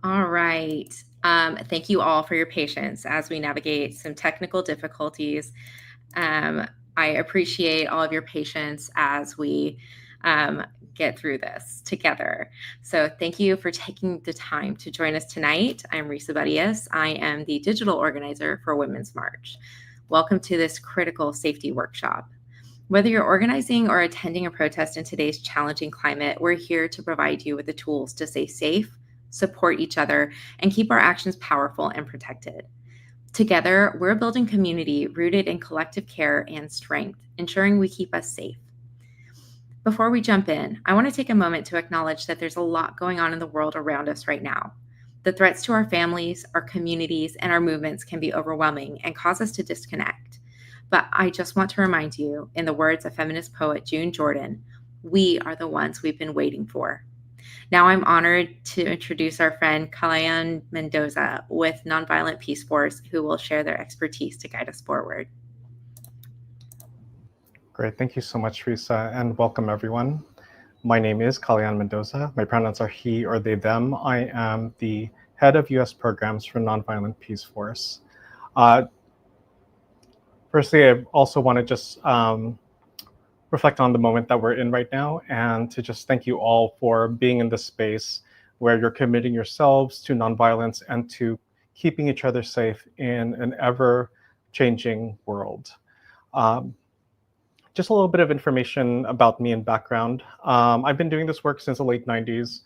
All right. Thank you all for your patience as we navigate some technical difficulties. Um, I appreciate all of your patience as we um, get through this together. So thank you for taking the time to join us tonight. I'm Risa Barias. I am the digital organizer for Women's March. Welcome to this critical safety workshop. Whether you're organizing or attending a protest in today's challenging climate, we're here to provide you with the tools to stay safe, support each other, and keep our actions powerful and protected. Together, we're building community rooted in collective care and strength, ensuring we keep us safe. Before we jump in, I want to take a moment to acknowledge that there's a lot going on in the world around us right now. The threats to our families, our communities, and our movements can be overwhelming and cause us to disconnect. But I just want to remind you, in the words of feminist poet June Jordan, we are the ones we've been waiting for. Now I'm honored to introduce our friend Kalayan Mendoza with Nonviolent Peaceforce, who will share their expertise to guide us forward. Great, thank you so much, Risa, and welcome everyone. My name is Kalayan Mendoza. My pronouns are he or they, them. I am the head of US programs for Nonviolent Peaceforce. Firstly, I also want to just reflect on the moment that we're in right now and to just thank you all for being in this space where you're committing yourselves to nonviolence and to keeping each other safe in an ever-changing world. Just a little bit of information about me and background. I've been doing this work since the late 90s,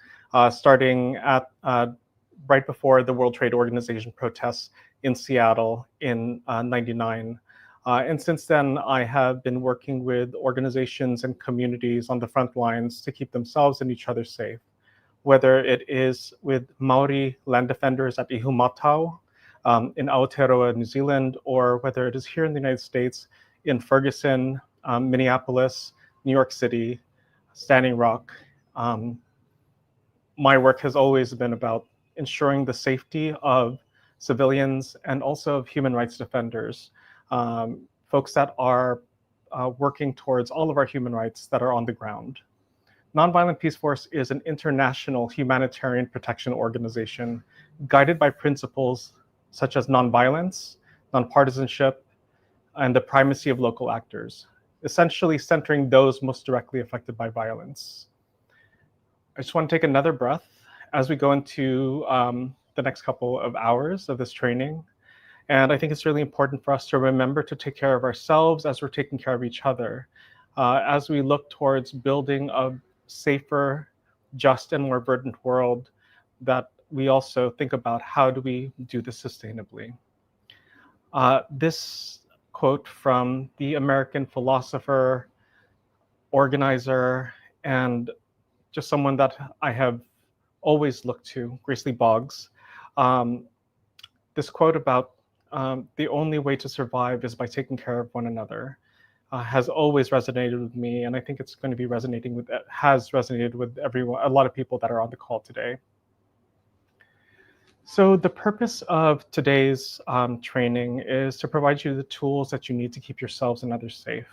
starting at right before the World Trade Organization protests in Seattle in 99. And since then, I have been working with organizations and communities on the front lines to keep themselves and each other safe, whether it is with Maori land defenders at Ihumatao in Aotearoa, New Zealand, or whether it is here in the United States in Ferguson, Minneapolis, New York City, Standing Rock. My work has always been about ensuring the safety of civilians and also of human rights defenders, folks that are working towards all of our human rights that are on the ground. Nonviolent Peaceforce is an international humanitarian protection organization guided by principles such as nonviolence, nonpartisanship, and the primacy of local actors, essentially centering those most directly affected by violence. I just want to take another breath as we go into the next couple of hours of this training. And I think it's really important for us to remember to take care of ourselves as we're taking care of each other, as we look towards building a safer, just, and more verdant world, that we also think about how do we do this sustainably. This quote from the American philosopher, organizer, and just someone that I have always looked to, Grace Lee Boggs. This quote about the only way to survive is by taking care of one another has always resonated with me, and I think it's going to be has resonated with everyone, a lot of people that are on the call today. So the purpose of today's training is to provide you the tools that you need to keep yourselves and others safe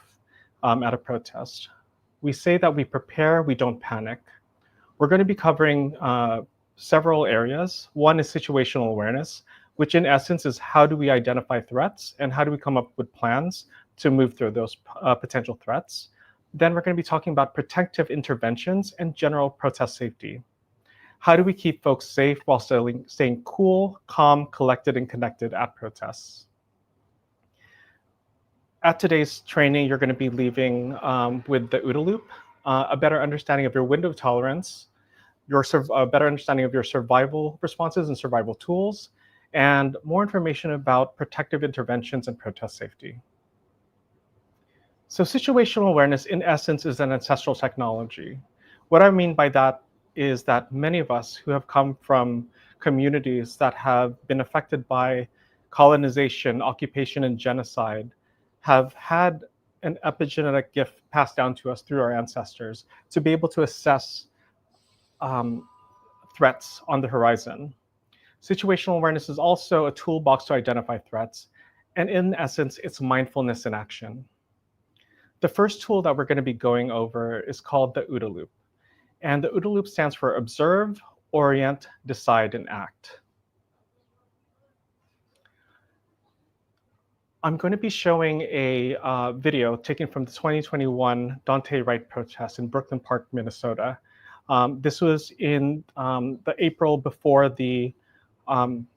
at a protest. We say that we prepare, we don't panic. We're going to be covering several areas. One is situational awareness, which in essence is how do we identify threats and how do we come up with plans to move through those potential threats. Then we're going to be talking about protective interventions and general protest safety. How do we keep folks safe while staying cool, calm, collected, and connected at protests? At today's training, you're going to be leaving with the OODA loop, a better understanding of your window of tolerance, a better understanding of your survival responses and survival tools, and more information about protective interventions and protest safety. So situational awareness, in essence, is an ancestral technology. What I mean by that is that many of us who have come from communities that have been affected by colonization, occupation, and genocide have had an epigenetic gift passed down to us through our ancestors to be able to assess threats on the horizon. Situational awareness is also a toolbox to identify threats, and in essence, it's mindfulness in action. The first tool that we're going to be going over is called the OODA loop. And the OODA loop stands for observe, orient, decide, and act. I'm going to be showing a video taken from the 2021 Dante Wright protest in Brooklyn Park, Minnesota. This was in the April before the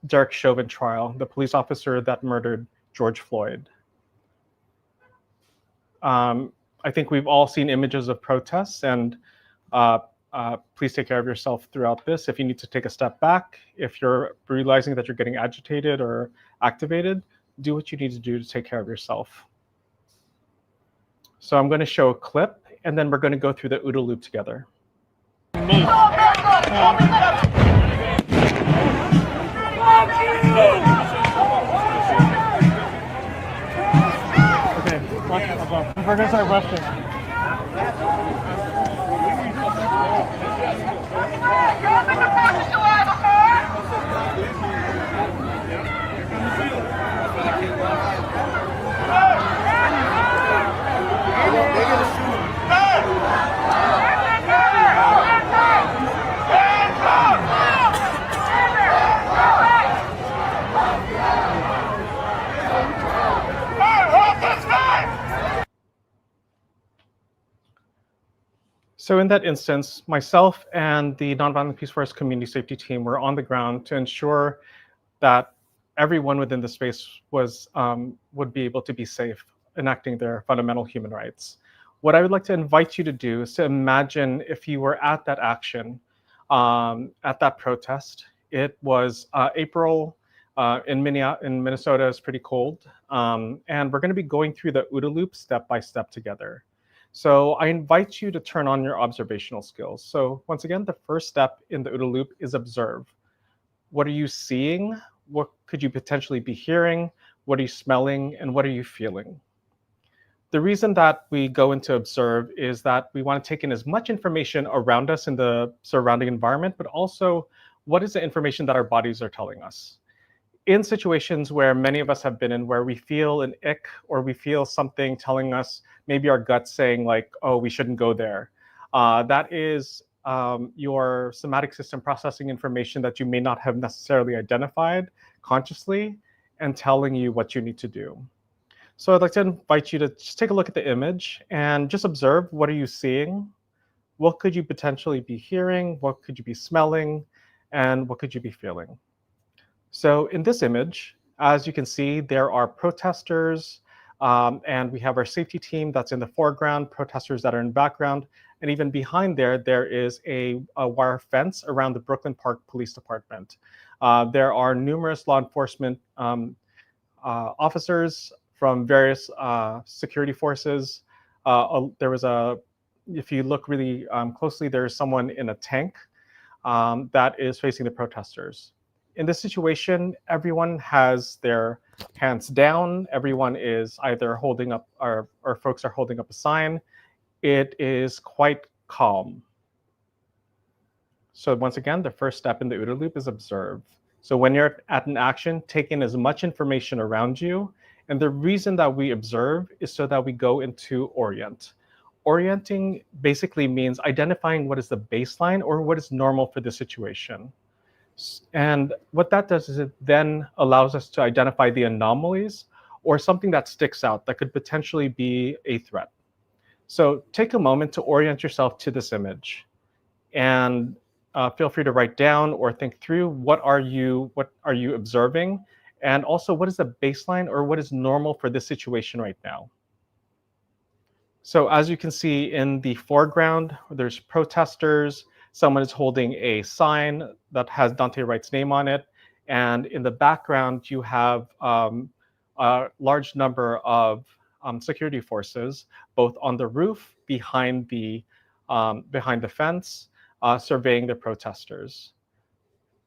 Derek Chauvin trial, the police officer that murdered George Floyd. I think we've all seen images of protests, and please take care of yourself throughout this. If you need to take a step back, if you're realizing that you're getting agitated or activated, do what you need to do to take care of yourself. So I'm going to show a clip, and then we're going to go through the OODA loop together. Okay, we're going to start rushing. So in that instance, myself and the Nonviolent Peaceforce community safety team were on the ground to ensure that everyone within the space was would be able to be safe, enacting their fundamental human rights. What I would like to invite you to do is to imagine if you were at that action, at that protest. It was April in Minnesota. It's pretty cold, and we're going to be going through the OODA loop step by step together. So I invite you to turn on your observational skills. So once again, the first step in the OODA loop is observe. What are you seeing? What could you potentially be hearing? What are you smelling? And what are you feeling? The reason that we go into observe is that we want to take in as much information around us in the surrounding environment, but also what is the information that our bodies are telling us. In situations where many of us have been in, where we feel an ick or we feel something telling us, maybe our gut saying like, oh, we shouldn't go there. That is your somatic system processing information that you may not have necessarily identified consciously and telling you what you need to do. So I'd like to invite you to just take a look at the image and just observe, what are you seeing? What could you potentially be hearing? What could you be smelling? And what could you be feeling? So in this image, as you can see, there are protesters, and we have our safety team that's in the foreground, protesters that are in background, and even behind there, there is a wire fence around the Brooklyn Park Police Department. There are numerous law enforcement officers from various security forces. There was if you look really closely, there's someone in a tank that is facing the protesters. In this situation, everyone has their hands down. Everyone is either holding up, or folks are holding up a sign. It is quite calm. So once again, the first step in the OODA loop is observe. So when you're at an action, take in as much information around you. And the reason that we observe is so that we go into orient. Orienting basically means identifying what is the baseline or what is normal for the situation. And what that does is it then allows us to identify the anomalies or something that sticks out that could potentially be a threat. So take a moment to orient yourself to this image, and feel free to write down or think through what are you observing, and also what is the baseline or what is normal for this situation right now. So as you can see in the foreground, there's protesters. Someone is holding a sign that has Dante Wright's name on it. And in the background, you have a large number of security forces, both on the roof, behind the fence, surveying the protesters.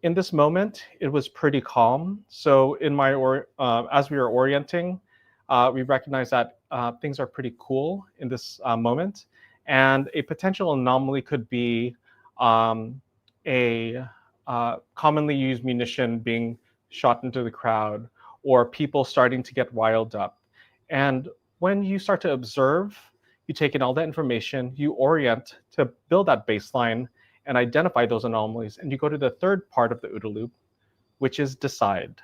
In this moment, it was pretty calm. So as we were orienting, we recognized that things are pretty cool in this moment. And a potential anomaly could be a commonly used munition being shot into the crowd, or people starting to get riled up. And when you start to observe, you take in all that information, you orient to build that baseline, and identify those anomalies. And you go to the third part of the OODA loop, which is decide.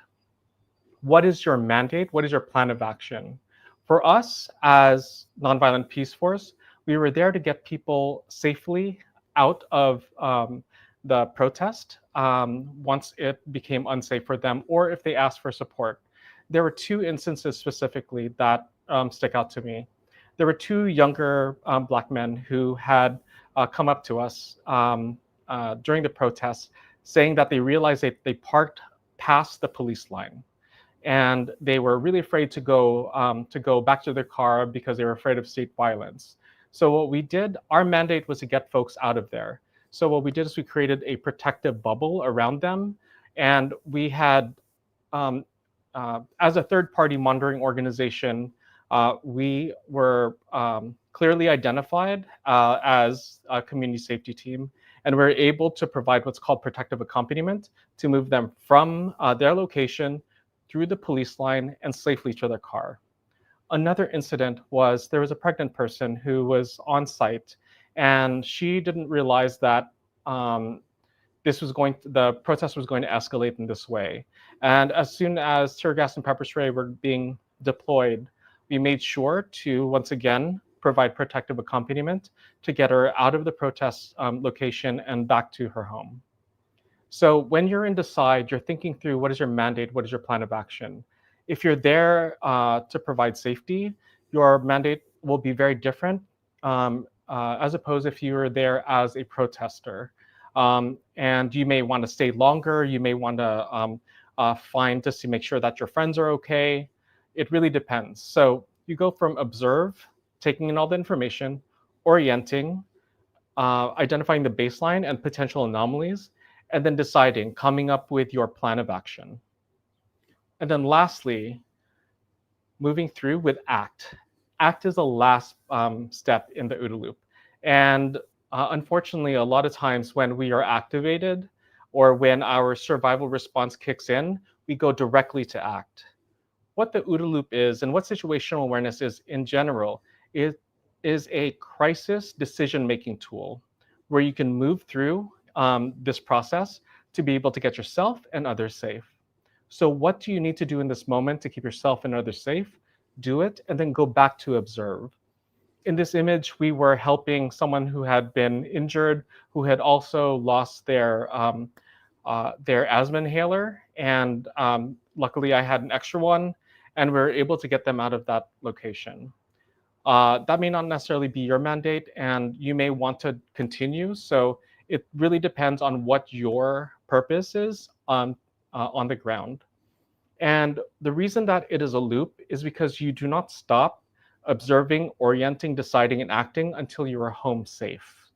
What is your mandate? What is your plan of action? For us as Nonviolent Peaceforce, we were there to get people safely out of the protest once it became unsafe for them, or if they asked for support. There were two instances specifically that stick out to me. There were two younger Black men who had come up to us during the protests saying that they realized they parked past the police line. And they were really afraid to go back to their car because they were afraid of state violence. So what we did, our mandate was to get folks out of there. So what we did is we created a protective bubble around them, and we had, as a third-party monitoring organization, we were clearly identified as a community safety team, and we were able to provide what's called protective accompaniment to move them from their location through the police line and safely to their car. Another incident was there was a pregnant person who was on site, and she didn't realize that the protest was going to escalate in this way. And as soon as tear gas and pepper spray were being deployed, we made sure to once again provide protective accompaniment to get her out of the protest location and back to her home. So when you're in Decide, you're thinking through what is your mandate, what is your plan of action. If you're there to provide safety, your mandate will be very different as opposed if you were there as a protester. And you may want to stay longer, you may want to find just to make sure that your friends are okay. It really depends. So you go from observe, taking in all the information, orienting, identifying the baseline and potential anomalies, and then deciding, coming up with your plan of action. And then lastly, moving through with ACT. ACT is the last step in the OODA loop. And unfortunately, a lot of times when we are activated or when our survival response kicks in, we go directly to ACT. What the OODA loop is and what situational awareness is in general is a crisis decision-making tool where you can move through this process to be able to get yourself and others safe. So what do you need to do in this moment to keep yourself and others safe? Do it, and then go back to observe. In this image, we were helping someone who had been injured, who had also lost their asthma inhaler, and luckily I had an extra one, and we were able to get them out of that location. That may not necessarily be your mandate, and you may want to continue. So it really depends on what your purpose is on the ground. And the reason that it is a loop is because you do not stop observing, orienting, deciding, and acting until you are home safe.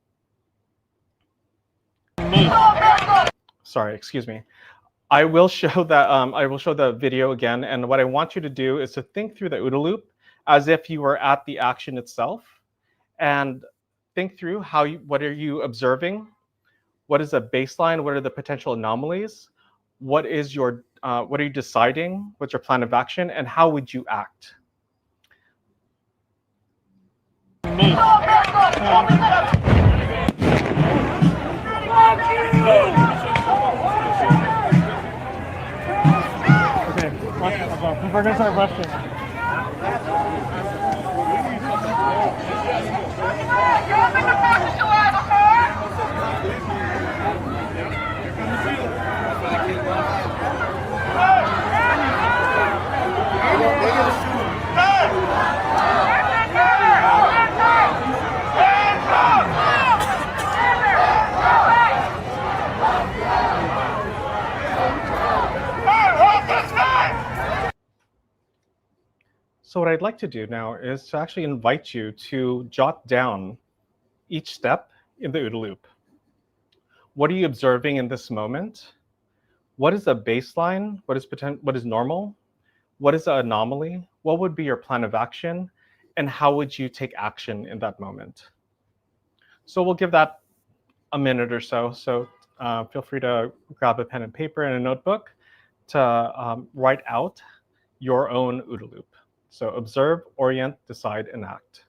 Sorry, excuse me. I will show that. I will show the video again, and what I want you to do is to think through the OODA loop as if you were at the action itself, and think through what are you observing, what is the baseline, what are the potential anomalies, what are you deciding, what's your plan of action, and how would you act? Okay, we're gonna start rushing. So what I'd like to do now is to actually invite you to jot down each step in the OODA loop. What are you observing in this moment? What is the baseline? What is normal? What is the anomaly? What would be your plan of action? And how would you take action in that moment? So we'll give that a minute or so. So feel free to grab a pen and paper and a notebook to write out your own OODA loop. So observe, orient, decide, and act.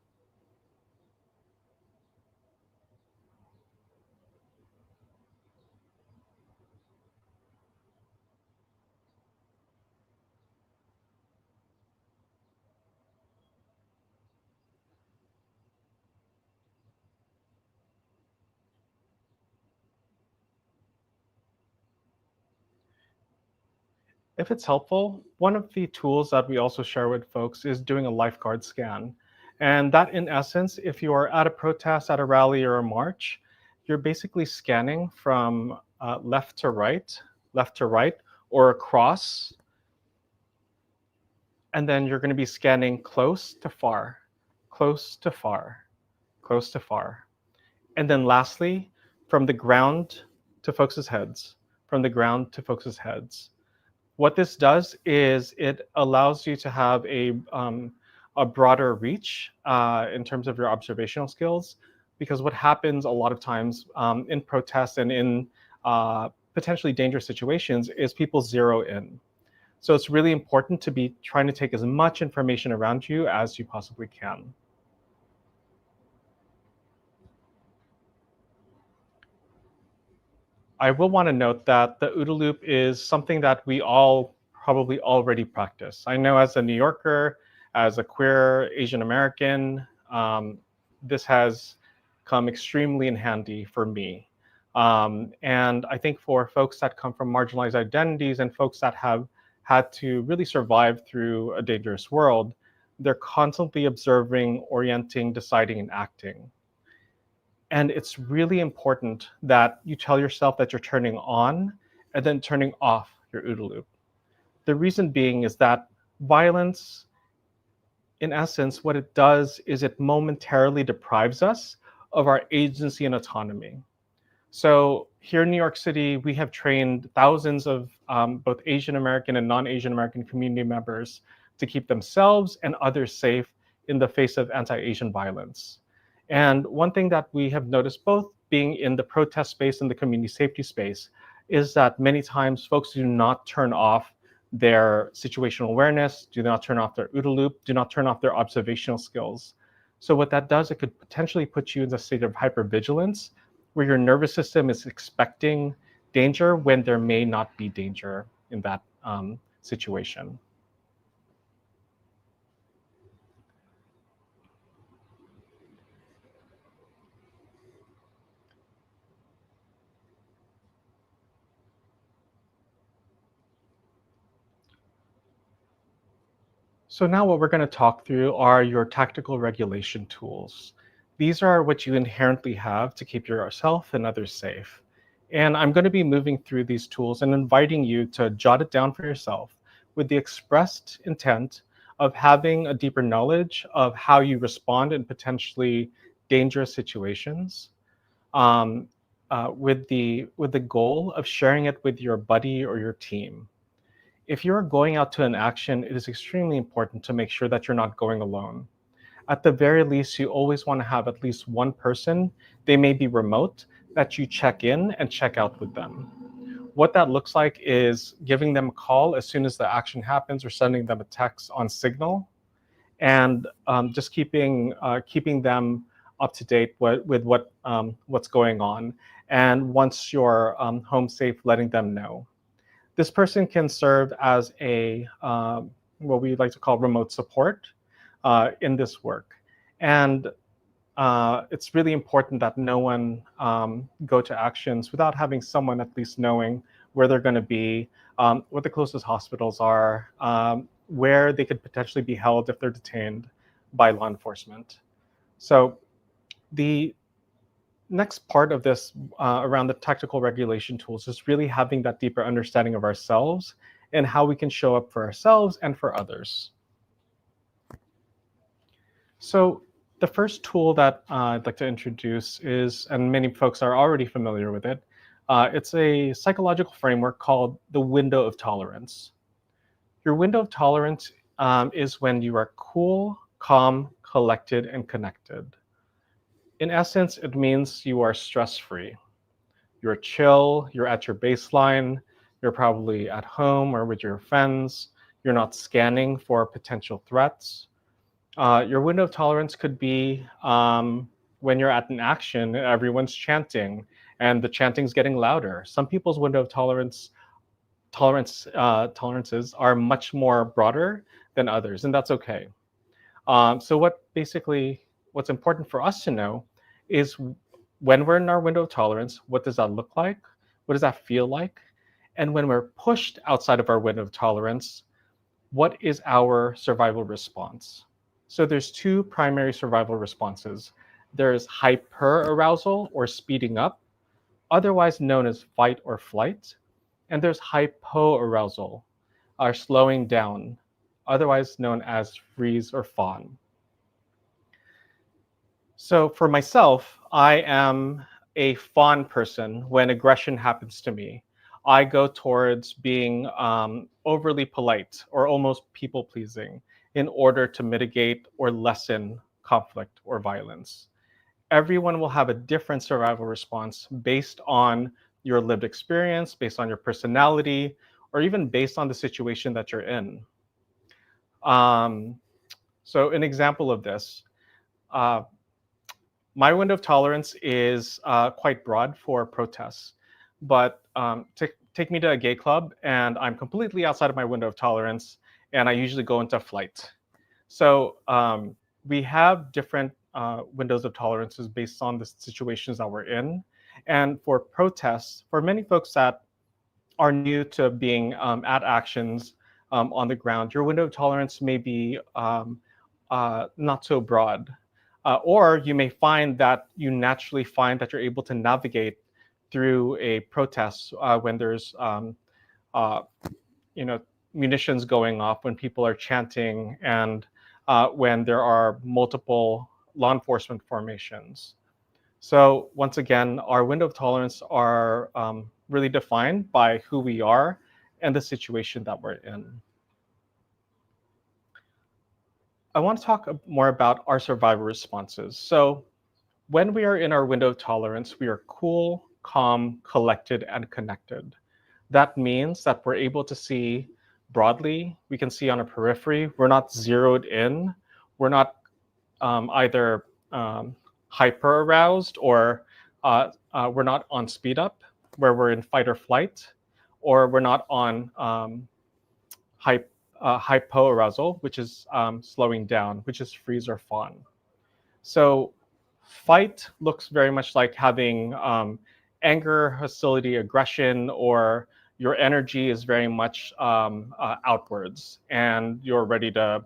If it's helpful, one of the tools that we also share with folks is doing a lifeguard scan. And that, in essence, if you are at a protest, at a rally, or a march, you're basically scanning from left to right, or across. And then you're going to be scanning close to far, close to far, close to far. And then lastly, from the ground to folks' heads, from the ground to folks' heads. What this does is it allows you to have a broader reach in terms of your observational skills, because what happens a lot of times in protests and in potentially dangerous situations is people zero in. So it's really important to be trying to take as much information around you as you possibly can. I will want to note that the OODA loop is something that we all probably already practice. I know as a New Yorker, as a queer Asian American, this has come extremely in handy for me. And I think for folks that come from marginalized identities and folks that have had to really survive through a dangerous world, they're constantly observing, orienting, deciding, and acting. And it's really important that you tell yourself that you're turning on and then turning off your OODA loop. The reason being is that violence, in essence, what it does is it momentarily deprives us of our agency and autonomy. So here in New York City, we have trained thousands of both Asian American and non-Asian American community members to keep themselves and others safe in the face of anti-Asian violence. And one thing that we have noticed, both being in the protest space and the community safety space, is that many times folks do not turn off their situational awareness, do not turn off their OODA loop, do not turn off their observational skills. So what that does, it could potentially put you in a state of hypervigilance, where your nervous system is expecting danger when there may not be danger in that situation. So now what we're going to talk through are your tactical regulation tools. These are what you inherently have to keep yourself and others safe. And I'm going to be moving through these tools and inviting you to jot it down for yourself with the expressed intent of having a deeper knowledge of how you respond in potentially dangerous situations, with the goal of sharing it with your buddy or your team. If you're going out to an action, it is extremely important to make sure that you're not going alone. At the very least, you always want to have at least one person, they may be remote, that you check in and check out with them. What that looks like is giving them a call as soon as the action happens or sending them a text on Signal, and just keeping them up to date with what's going on. And once you're home safe, letting them know. This person can serve as a what we like to call remote support in this work. And it's really important that no one go to actions without having someone at least knowing where they're going to be, what the closest hospitals are, where they could potentially be held if they're detained by law enforcement. So the next part of this around the tactical regulation tools is really having that deeper understanding of ourselves and how we can show up for ourselves and for others. So the first tool that I'd like to introduce is, and many folks are already familiar with it, it's a psychological framework called the window of tolerance. Your window of tolerance is when you are cool, calm, collected, and connected. In essence, it means you are stress-free. You're chill, you're at your baseline, you're probably at home or with your friends, you're not scanning for potential threats. Your window of tolerance could be when you're at an action, everyone's chanting, and the chanting's getting louder. Some people's window of tolerances are much more broader than others, and that's okay. So what's important for us to know is when we're in our window of tolerance, what does that look like? What does that feel like? And when we're pushed outside of our window of tolerance, what is our survival response? So there's two primary survival responses. There's hyperarousal or speeding up, otherwise known as fight or flight. And there's hypoarousal or slowing down, otherwise known as freeze or fawn. So for myself, I am a fawn person when aggression happens to me. I go towards being overly polite or almost people pleasing in order to mitigate or lessen conflict or violence. Everyone will have a different survival response based on your lived experience, based on your personality, or even based on the situation that you're in. Um, so an example of this, uh, my window of tolerance is quite broad for protests, but take me to a gay club and I'm completely outside of my window of tolerance, and I usually go into flight. So we have different windows of tolerances based on the situations that we're in. And for protests, for many folks that are new to being at actions on the ground, your window of tolerance may be not so broad. Or you may find that you naturally find that you're able to navigate through a protest when there's uh, you know, munitions going off, when people are chanting, and when there are multiple law enforcement formations. So once again, our window of tolerance are really defined by who we are and the situation that we're in. I want to talk more about our survival responses. So when we are in our window of tolerance, we are cool, calm, collected, and connected. That means that we're able to see broadly. We can see on a periphery. We're not zeroed in. We're not either hyper aroused, or we're not on speed up, where we're in fight or flight, or we're not on hypo arousal, which is slowing down, which is freeze or fawn. So fight looks very much like having anger, hostility, aggression, or your energy is very much outwards, and you're ready to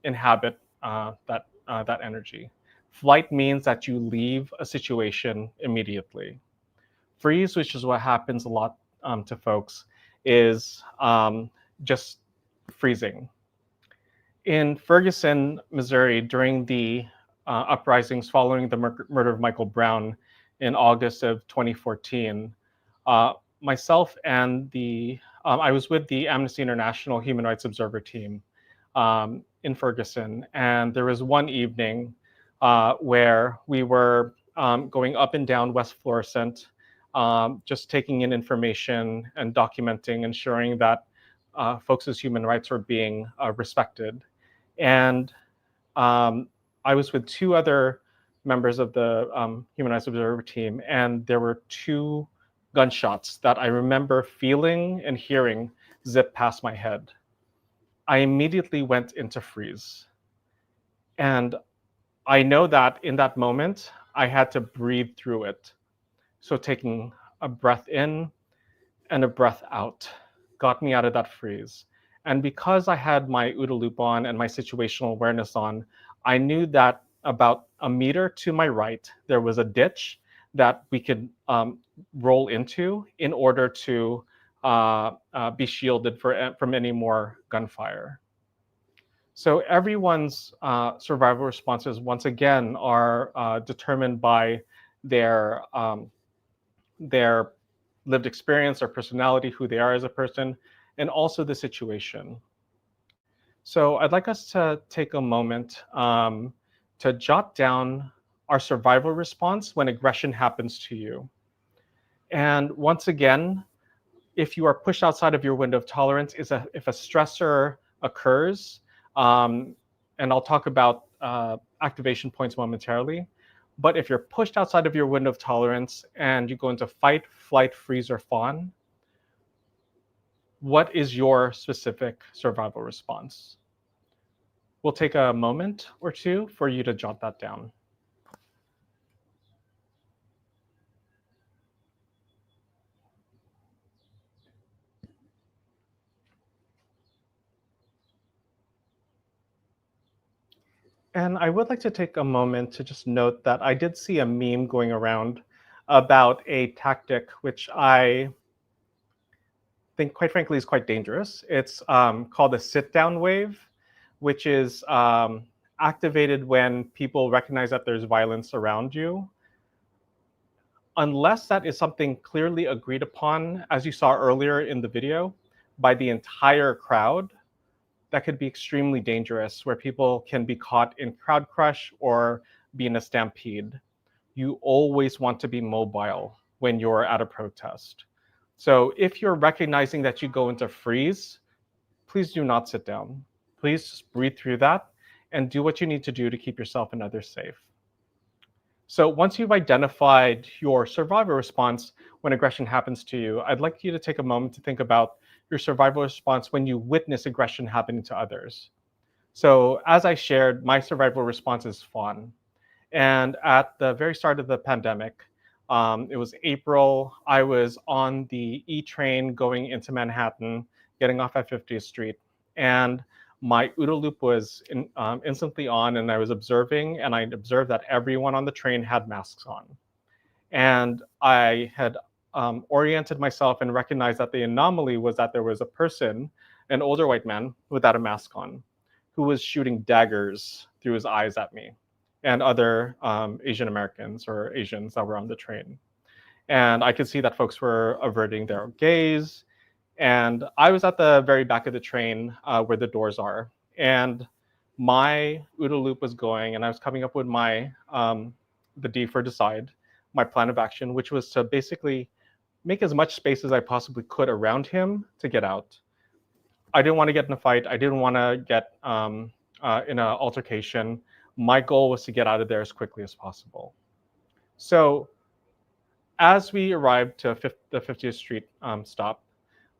inhabit that energy. Flight means that you leave a situation immediately. Freeze, which is what happens a lot to folks, is just freezing. In Ferguson, Missouri, during the uprisings following the murder of Michael Brown in August of 2014, myself and I was with the Amnesty International Human Rights Observer team in Ferguson, and there was one evening where we were going up and down West Florissant, just taking in information and documenting, ensuring that folks' human rights were being respected. And I was with two other members of the Human Rights Observer team, and there were two gunshots that I remember feeling and hearing zip past my head. I immediately went into freeze. And I know that in that moment, I had to breathe through it. So taking a breath in and a breath out got me out of that freeze. And because I had my OODA loop on and my situational awareness on, I knew that about a meter to my right, there was a ditch that we could roll into in order to be shielded from any more gunfire. So everyone's survival responses, once again, are determined by their lived experience, their personality, who they are as a person, and also the situation. So I'd like us to take a moment to jot down our survival response when aggression happens to you. And once again, if you are pushed outside of your window of tolerance, if a stressor occurs, and I'll talk about activation points momentarily, but if you're pushed outside of your window of tolerance and you go into fight, flight, freeze, or fawn, what is your specific survival response? We'll take a moment or two for you to jot that down. And I would like to take a moment to just note that I did see a meme going around about a tactic which I think, quite frankly, is quite dangerous. It's called a sit down wave, which is activated when people recognize that there's violence around you. Unless that is something clearly agreed upon, as you saw earlier in the video, by the entire crowd, that could be extremely dangerous, where people can be caught in crowd crush or be in a stampede. You always want to be mobile when you're at a protest. So if you're recognizing that you go into freeze, please do not sit down. Please just breathe through that and do what you need to do to keep yourself and others safe. So once you've identified your survival response when aggression happens to you, I'd like you to take a moment to think about your survival response when you witness aggression happening to others. So as I shared, my survival response is fawn. And at the very start of the pandemic, it was April. I was on the E train going into Manhattan, getting off at 50th Street. And my OODA loop was instantly on, and I was observing, and I observed that everyone on the train had masks on. And I had oriented myself and recognized that the anomaly was that there was a person, an older white man without a mask on, who was shooting daggers through his eyes at me and other Asian Americans or Asians that were on the train. And I could see that folks were averting their gaze. And I was at the very back of the train where the doors are. And my OODA loop was going, and I was coming up with my the D for decide, my plan of action, which was to basically make as much space as I possibly could around him to get out. I didn't want to get in a fight. I didn't want to get in an altercation. My goal was to get out of there as quickly as possible. So as we arrived to the 50th Street stop,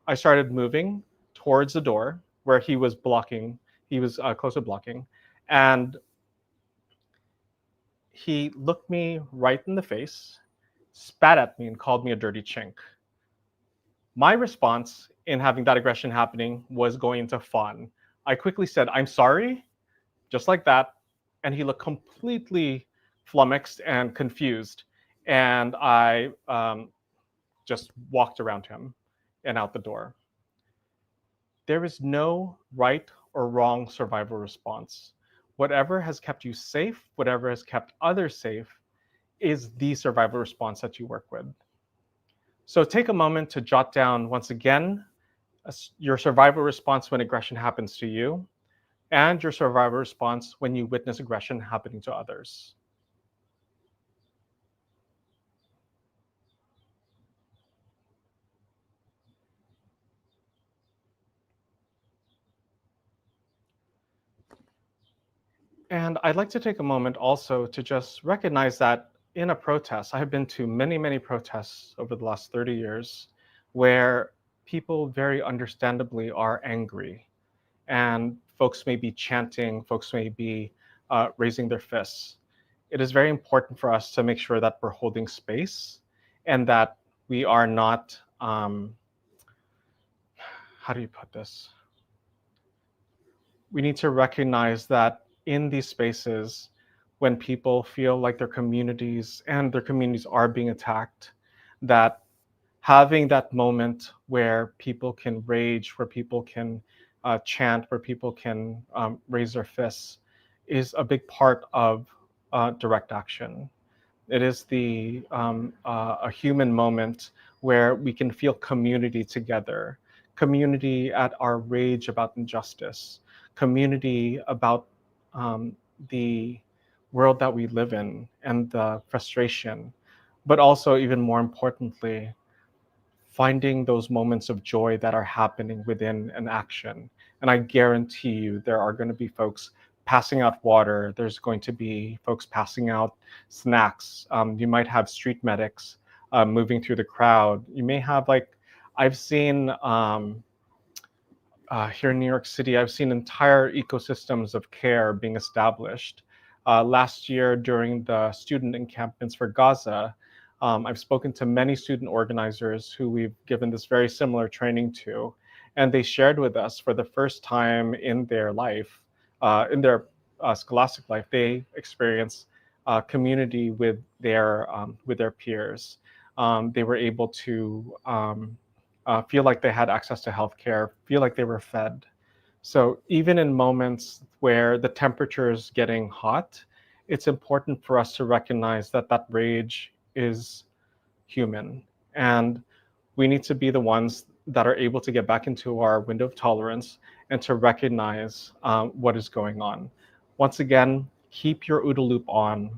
I started moving towards the door where he was blocking. He was close to blocking. And he looked me right in the face, spat at me, and called me a dirty chink. My response in having that aggression happening was going into fawn. I quickly said, "I'm sorry," just like that. And he looked completely flummoxed and confused. And I just walked around him and out the door. There is no right or wrong survival response. Whatever has kept you safe, whatever has kept others safe, is the survival response that you work with. So take a moment to jot down, once again, your survival response when aggression happens to you, and your survival response when you witness aggression happening to others. And I'd like to take a moment also to just recognize that in a protest, I have been to many, many protests over the last 30 years where people very understandably are angry. And folks may be chanting, folks may be raising their fists. It is very important for us to make sure that we're holding space and that we are not, how do you put this? We need to recognize that in these spaces, when people feel like their communities are being attacked, that having that moment where people can rage, where people can chant, where people can raise their fists, is a big part of direct action. It is a human moment where we can feel community together, community at our rage about injustice, community about the world that we live in and the frustration, but also, even more importantly, finding those moments of joy that are happening within an action. And I guarantee you there are going to be folks passing out water. There's going to be folks passing out snacks. You might have street medics moving through the crowd. You may have, like, I've seen here in New York City, I've seen entire ecosystems of care being established. Last year, during the student encampments for Gaza, I've spoken to many student organizers who we've given this very similar training to, and they shared with us for the first time in their life, in their scholastic life, they experience community with their peers. They were able to feel like they had access to healthcare, feel like they were fed. So even in moments where the temperature is getting hot, it's important for us to recognize that that rage is human, and we need to be the ones that are able to get back into our window of tolerance and to recognize what is going on. Once again, keep your OODA loop on.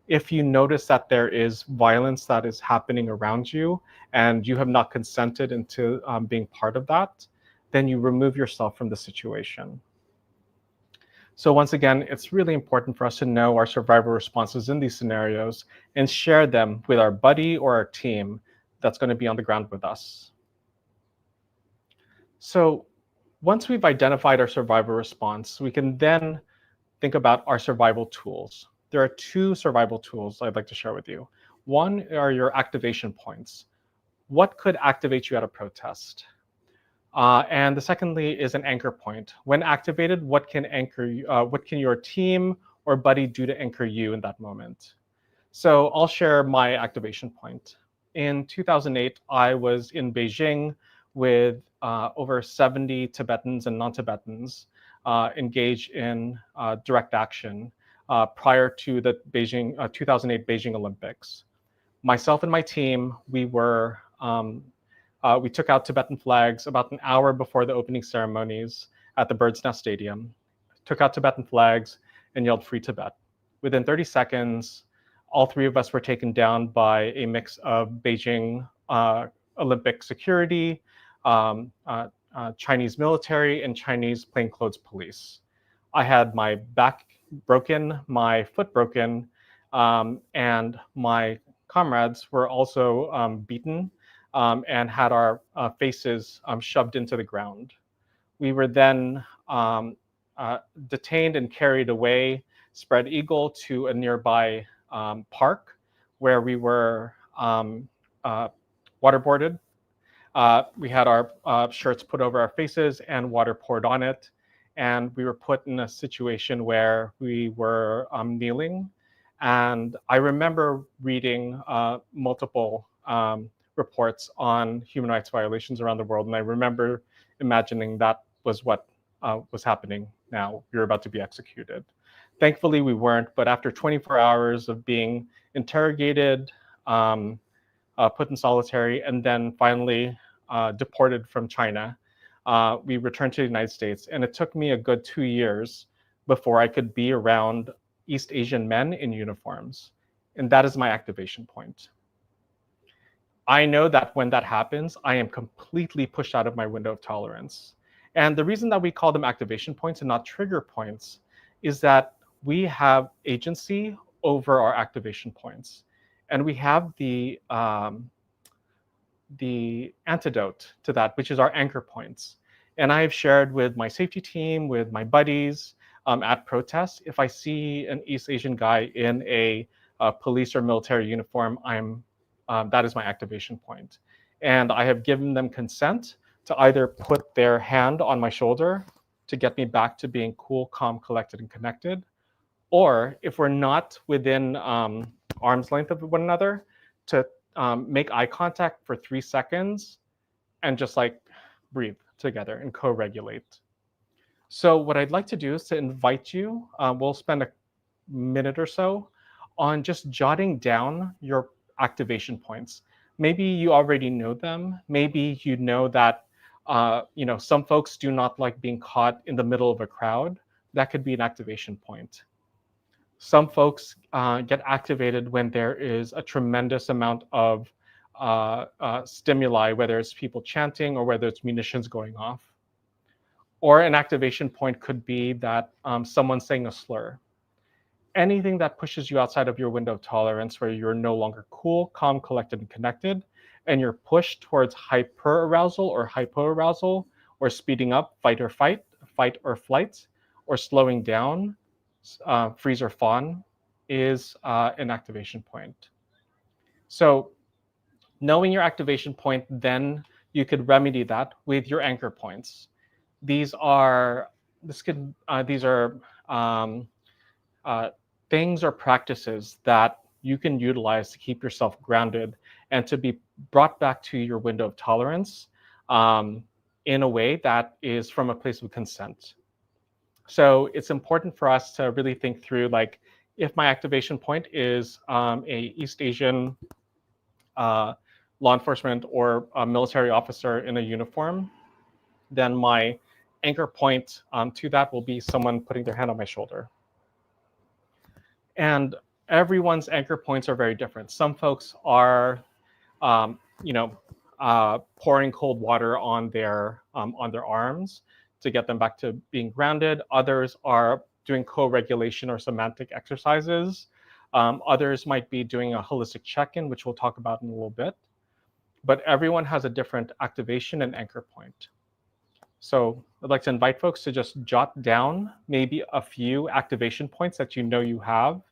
If you notice that there is violence that is happening around you and you have not consented into being part of that, then you remove yourself from the situation. So once again, it's really important for us to know our survival responses in these scenarios and share them with our buddy or our team that's going to be on the ground with us. So once we've identified our survival response, we can then think about our survival tools. There are two survival tools I'd like to share with you. One are your activation points. What could activate you at a protest? And the secondly is an anchor point. When activated, what can anchor you, what can your team or buddy do to anchor you in that moment? So I'll share my activation point. In 2008, I was in Beijing with over 70 Tibetans and non-Tibetans engaged in direct action prior to the 2008 Beijing Olympics. Myself and my team, we took out Tibetan flags about an hour before the opening ceremonies at the Bird's Nest Stadium, took out Tibetan flags and yelled "Free Tibet." Within 30 seconds, all three of us were taken down by a mix of Beijing Olympic security, Chinese military, and Chinese plainclothes police. I had my back broken, my foot broken, and my comrades were also beaten and had our faces shoved into the ground. We were then detained and carried away, spread eagle, to a nearby park where we were waterboarded. We had our shirts put over our faces and water poured on it. And we were put in a situation where we were kneeling. And I remember reading multiple reports on human rights violations around the world. And I remember imagining that was what was happening now. We were about to be executed. Thankfully, we weren't. But after 24 hours of being interrogated, put in solitary, and then finally deported from China, we returned to the United States. And it took me a good 2 years before I could be around East Asian men in uniforms. And that is my activation point. I know that when that happens, I am completely pushed out of my window of tolerance. And the reason that we call them activation points and not trigger points is that we have agency over our activation points. And we have the antidote to that, which is our anchor points. And I have shared with my safety team, with my buddies at protests, if I see an East Asian guy in a police or military uniform, that is my activation point. And I have given them consent to either put their hand on my shoulder to get me back to being cool, calm, collected, and connected, or if we're not within arm's length of one another, to make eye contact for 3 seconds and just like breathe together and co-regulate. So what I'd like to do is to invite you, we'll spend a minute or so on just jotting down your activation points. Maybe you already know them. Maybe you know that some folks do not like being caught in the middle of a crowd. That could be an activation point. Some folks get activated when there is a tremendous amount of stimuli, whether it's people chanting or whether it's munitions going off. Or an activation point could be that someone's saying a slur. Anything that pushes you outside of your window of tolerance, where you're no longer cool, calm, collected, and connected, and you're pushed towards hyperarousal or hypoarousal, or speeding up, fight or flight, or slowing down, freeze or fawn, is an activation point. So knowing your activation point, then you could remedy that with your anchor points. These are things or practices that you can utilize to keep yourself grounded and to be brought back to your window of tolerance in a way that is from a place of consent. So it's important for us to really think through, like, if my activation point is a East Asian law enforcement or a military officer in a uniform, then my anchor point to that will be someone putting their hand on my shoulder. And everyone's anchor points are very different. Some folks are, pouring cold water on their arms to get them back to being grounded. Others are doing co-regulation or semantic exercises. Others might be doing a holistic check-in, which we'll talk about in a little bit. But everyone has a different activation and anchor point. So I'd like to invite folks to just jot down maybe a few activation points that you know you have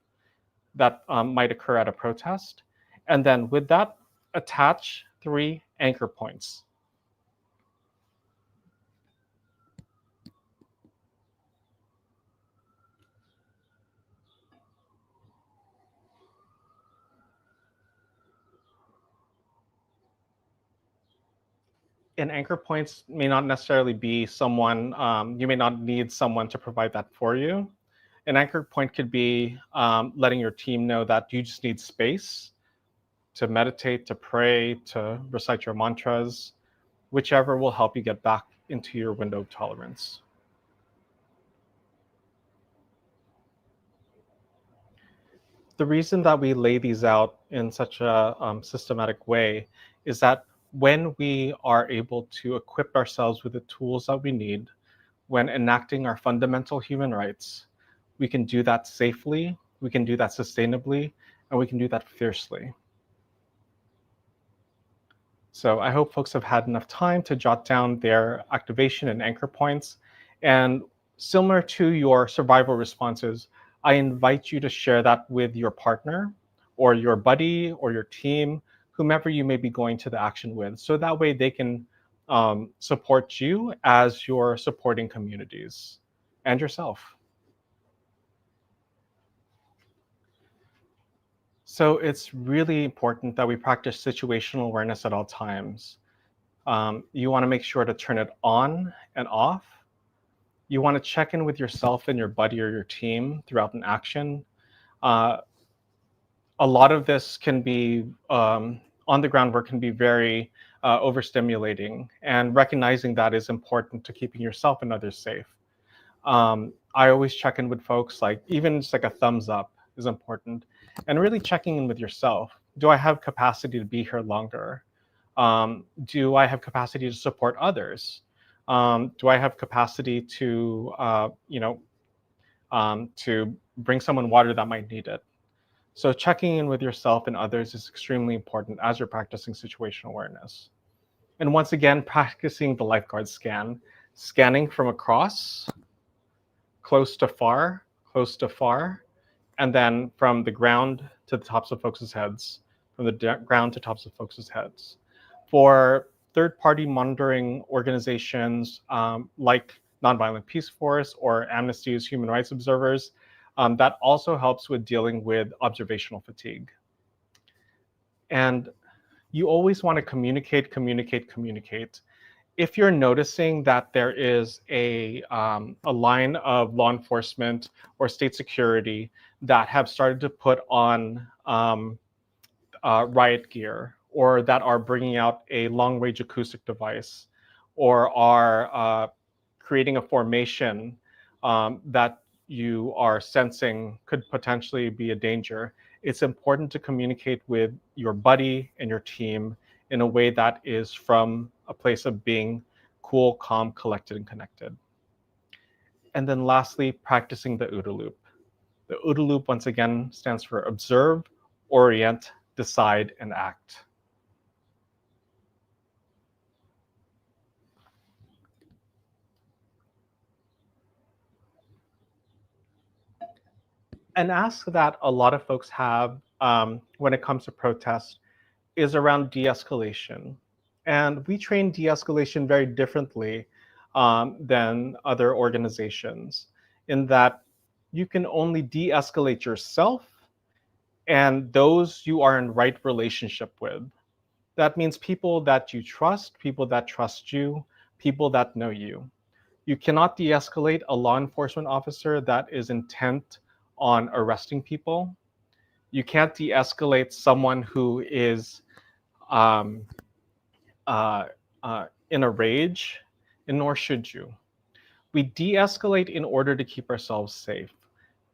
that might occur at a protest. And then with that, attach 3 anchor points. And anchor points may not necessarily be someone, you may not need someone to provide that for you. An anchor point could be letting your team know that you just need space to meditate, to pray, to recite your mantras, whichever will help you get back into your window of tolerance. The reason that we lay these out in such a systematic way is that when we are able to equip ourselves with the tools that we need, when enacting our fundamental human rights, we can do that safely, we can do that sustainably, and we can do that fiercely. So I hope folks have had enough time to jot down their activation and anchor points. And similar to your survival responses, I invite you to share that with your partner or your buddy or your team, whomever you may be going to the action with. So that way they can support you as you're supporting communities and yourself. So it's really important that we practice situational awareness at all times. You want to make sure to turn it on and off. You want to check in with yourself and your buddy or your team throughout an action. A lot of this can be on the ground work can be very overstimulating, and recognizing that is important to keeping yourself and others safe. I always check in with folks, like even just like a thumbs up is important, and really checking in with yourself. Do I have capacity to be here longer? Do I have capacity to support others? Do I have capacity to, to bring someone water that might need it? So checking in with yourself and others is extremely important as you're practicing situational awareness. And once again, practicing the lifeguard scan, scanning from across, close to far, and then from the ground to the tops of folks' heads, from the ground to tops of folks' heads. For third-party monitoring organizations like Nonviolent Peaceforce or Amnesty's human rights observers, that also helps with dealing with observational fatigue. And you always want to communicate. If you're noticing that there is a line of law enforcement or state security that have started to put on riot gear, or that are bringing out a long-range acoustic device, or are creating a formation that you are sensing could potentially be a danger, it's important to communicate with your buddy and your team in a way that is from a place of being cool, calm, collected, and connected. And then lastly, practicing the OODA loop. The OODA loop, once again, stands for observe, orient, decide, and act. An ask that a lot of folks have when it comes to protest is around de-escalation. And we train de-escalation very differently than other organizations, in that you can only de-escalate yourself and those you are in right relationship with. That means people that you trust, people that trust you, people that know you. You cannot de-escalate a law enforcement officer that is intent on arresting people. You can't de-escalate someone who is um, uh, in a rage, and nor should you. We de-escalate in order to keep ourselves safe.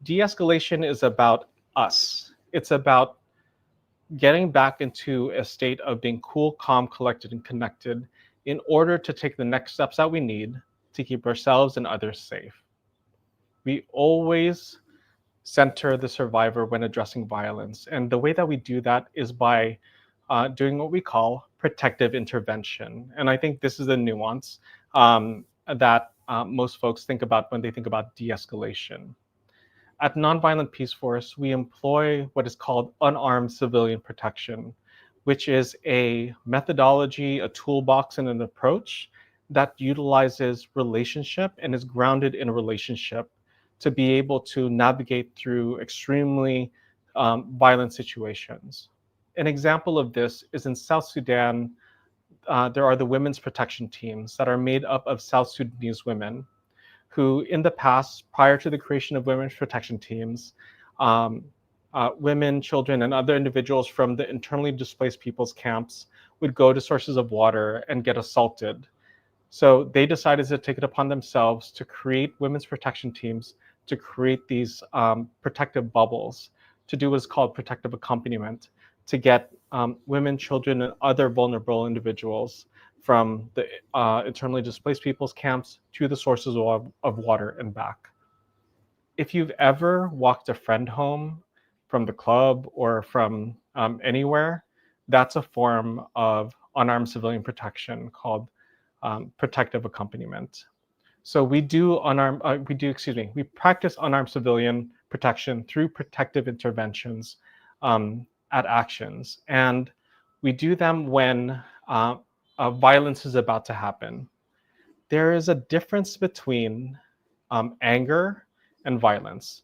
De-escalation is about us. It's about getting back into a state of being cool, calm, collected, and connected in order to take the next steps that we need to keep ourselves and others safe. We always center the survivor when addressing violence. And the way that we do that is by doing what we call protective intervention. And I think this is the nuance that most folks think about when they think about de-escalation. At Nonviolent Peaceforce, we employ what is called unarmed civilian protection, which is a methodology, a toolbox, and an approach that utilizes relationship and is grounded in a relationship to be able to navigate through extremely violent situations. An example of this is in South Sudan. There are the women's protection teams that are made up of South Sudanese women who in the past, prior to the creation of women's protection teams, um, women, children, and other individuals from the internally displaced people's camps would go to sources of water and get assaulted. So they decided to take it upon themselves to create women's protection teams, to create these protective bubbles, to do what is called protective accompaniment, to get women, children, and other vulnerable individuals from the internally displaced people's camps to the sources of water and back. If you've ever walked a friend home from the club or from anywhere, that's a form of unarmed civilian protection called protective accompaniment. So we practice unarmed civilian protection through protective interventions at actions. And we do them when violence is about to happen. There is a difference between anger and violence.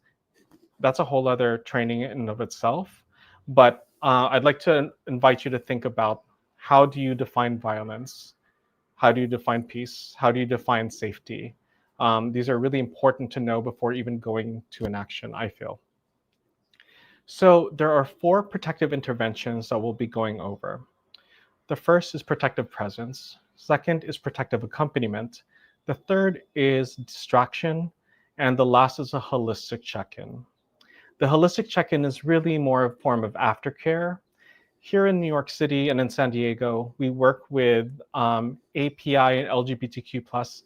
That's a whole other training in and of itself. But I'd like to invite you to think about, how do you define violence? How do you define peace? How do you define safety? These are really important to know before even going to an action, I feel. So there are 4 protective interventions that we'll be going over. The first is protective presence. Second is protective accompaniment. The third is distraction. And the last is a holistic check-in. The holistic check-in is really more a form of aftercare. Here in New York City and in San Diego, we work with API and LGBTQ plus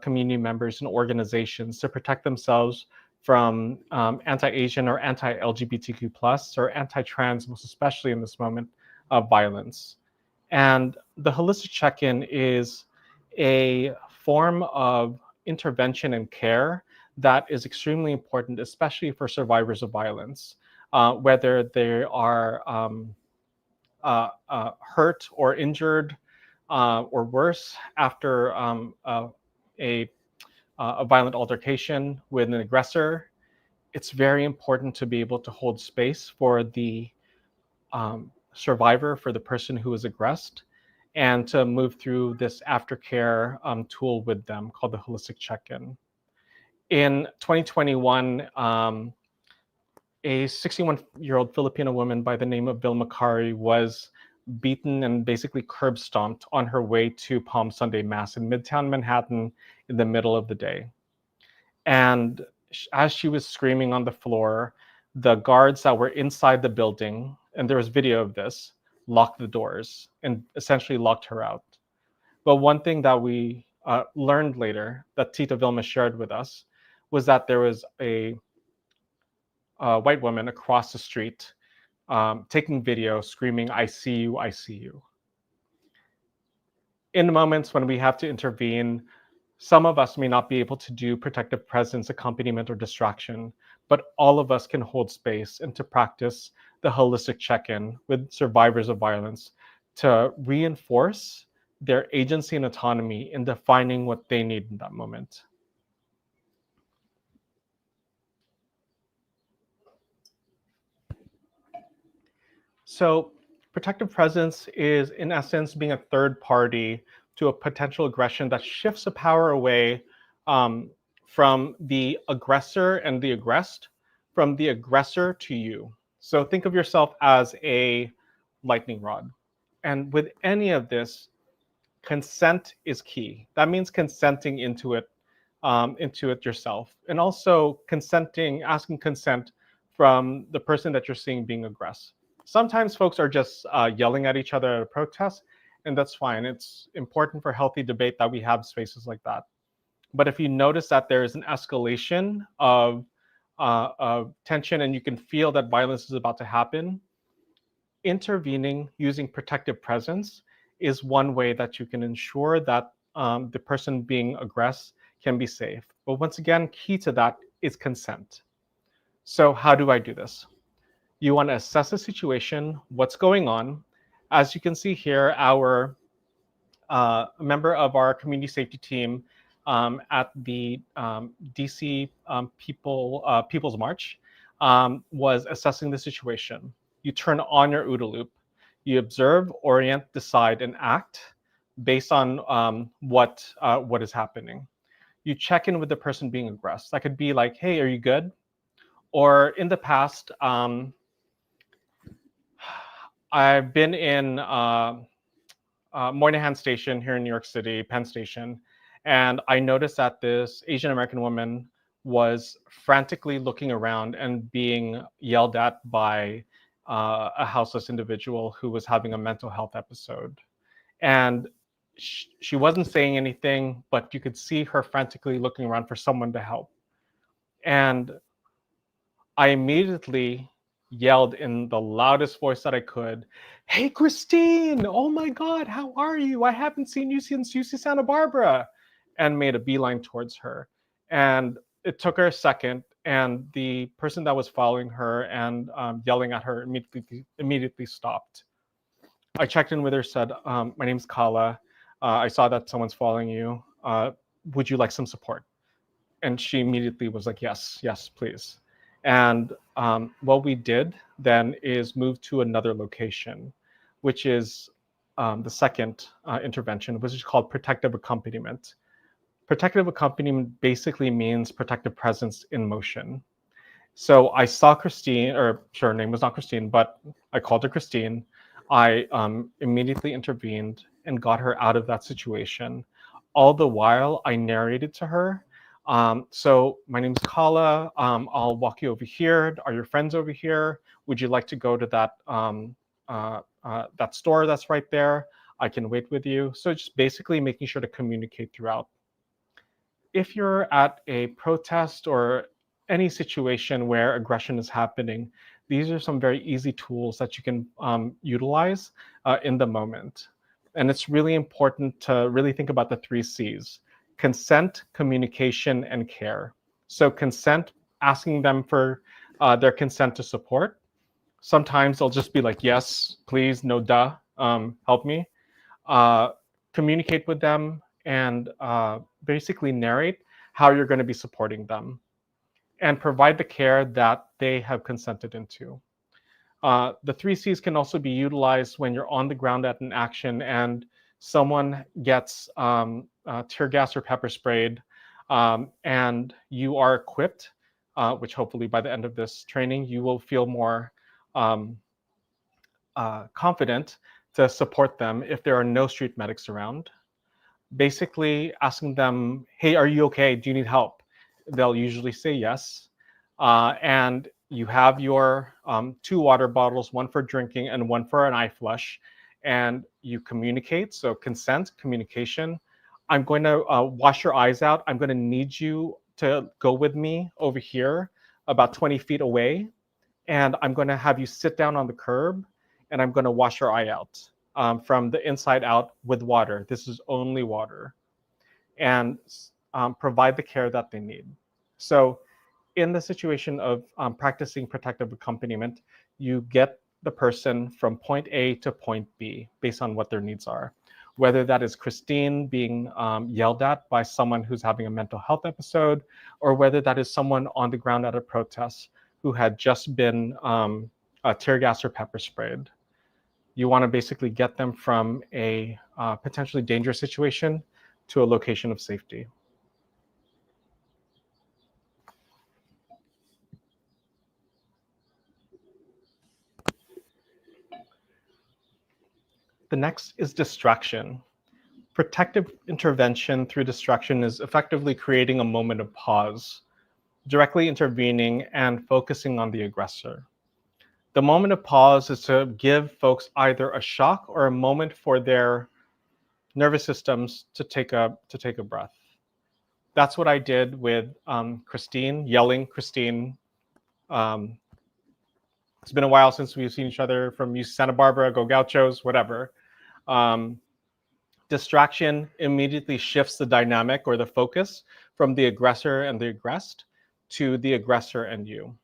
community members and organizations to protect themselves from anti-Asian or anti-LGBTQ plus or anti-trans, most especially in this moment of violence. And the holistic check-in is a form of intervention and care that is extremely important, especially for survivors of violence, whether they are hurt or injured or worse after a violent altercation with an aggressor. It's very important to be able to hold space for the survivor, for the person who was aggressed, and to move through this aftercare tool with them called the holistic check-in. In 2021, a 61-year-old Filipino woman by the name of Bill Macari was beaten and basically curb stomped on her way to Palm Sunday Mass in Midtown Manhattan in the middle of the day. And as she was screaming on the floor, the guards that were inside the building, and there was video of this, locked the doors and essentially locked her out. But one thing that we learned later, that Tita Vilma shared with us, was that there was a white woman across the street taking video, screaming, "I see you, I see you." In moments when we have to intervene, some of us may not be able to do protective presence, accompaniment, or distraction, but all of us can hold space and to practice the holistic check-in with survivors of violence to reinforce their agency and autonomy in defining what they need in that moment. So protective presence is, in essence, being a third party to a potential aggression that shifts the power away um, from the aggressor and the aggressed, from the aggressor to you. So think of yourself as a lightning rod. And with any of this, consent is key. That means consenting into it yourself, and also consenting, asking consent from the person that you're seeing being aggressive. Sometimes folks are just yelling at each other at a protest, and that's fine. It's important for healthy debate that we have spaces like that. But if you notice that there is an escalation of tension and you can feel that violence is about to happen, intervening using protective presence is one way that you can ensure that the person being aggressed can be safe. But once again, key to that is consent. So how do I do this? You want to assess the situation, what's going on. As you can see here, our member of our community safety team at the DC People's March was assessing the situation. You turn on your OODA loop. You observe, orient, decide, and act based on what is happening. You check in with the person being aggressed. That could be like, "Hey, are you good?" Or in the past, I've been in Moynihan Station here in New York City, Penn Station, and I noticed that this Asian American woman was frantically looking around and being yelled at by a houseless individual who was having a mental health episode. And she wasn't saying anything, but you could see her frantically looking around for someone to help. And I immediately yelled in the loudest voice that I could, "Hey, Christine! Oh my God, how are you? I haven't seen you since UC Santa Barbara," and made a beeline towards her. And it took her a second, and the person that was following her and yelling at her immediately stopped. I checked in with her, said, "My name's Kala. I saw that someone's following you. Would you like some support?" And she immediately was like, "Yes, yes, please." And what we did then is move to another location, which is the second intervention, which is called protective accompaniment. Protective accompaniment basically means protective presence in motion. So I saw Christine, or sure, her name was not Christine, but I called her Christine. I immediately intervened and got her out of that situation. All the while, I narrated to her. So my name's Kala. I'll walk you over here. Are your friends over here? Would you like to go to that store that's right there? I can wait with you. So just basically making sure to communicate throughout. If you're at a protest or any situation where aggression is happening, these are some very easy tools that you can utilize in the moment. And it's really important to really think about the 3 C's: consent, communication, and care. So consent, asking them for their consent to support. Sometimes they'll just be like, "Yes, please, no duh, help me." uh, Communicate with them, and basically narrate how you're going to be supporting them and provide the care that they have consented into. The 3 C's can also be utilized when you're on the ground at an action and someone gets tear gas or pepper sprayed, and you are equipped, which hopefully by the end of this training, you will feel more um, confident to support them if there are no street medics around. Basically asking them, "Hey, are you okay? Do you need help?" They'll usually say yes. And you have your 2 water bottles, one for drinking and one for an eye flush. And you communicate. So consent, communication. "I'm going to wash your eyes out. I'm going to need you to go with me over here about 20 feet away. And I'm going to have you sit down on the curb and I'm going to wash your eye out from the inside out with water. This is only water." And provide the care that they need. So in the situation of practicing protective accompaniment, you get the person from point A to point B based on what their needs are. Whether that is Christine being yelled at by someone who's having a mental health episode, or whether that is someone on the ground at a protest who had just been tear gas or pepper sprayed. You want to basically get them from a potentially dangerous situation to a location of safety. The next is distraction. Protective intervention through distraction is effectively creating a moment of pause, directly intervening and focusing on the aggressor. The moment of pause is to give folks either a shock or a moment for their nervous systems to take a breath. That's what I did with Christine, yelling, Christine. It's been a while since we've seen each other from Santa Barbara, Go Gauchos, whatever. Distraction immediately shifts the dynamic or the focus from the aggressor and the aggressed to the aggressor and you.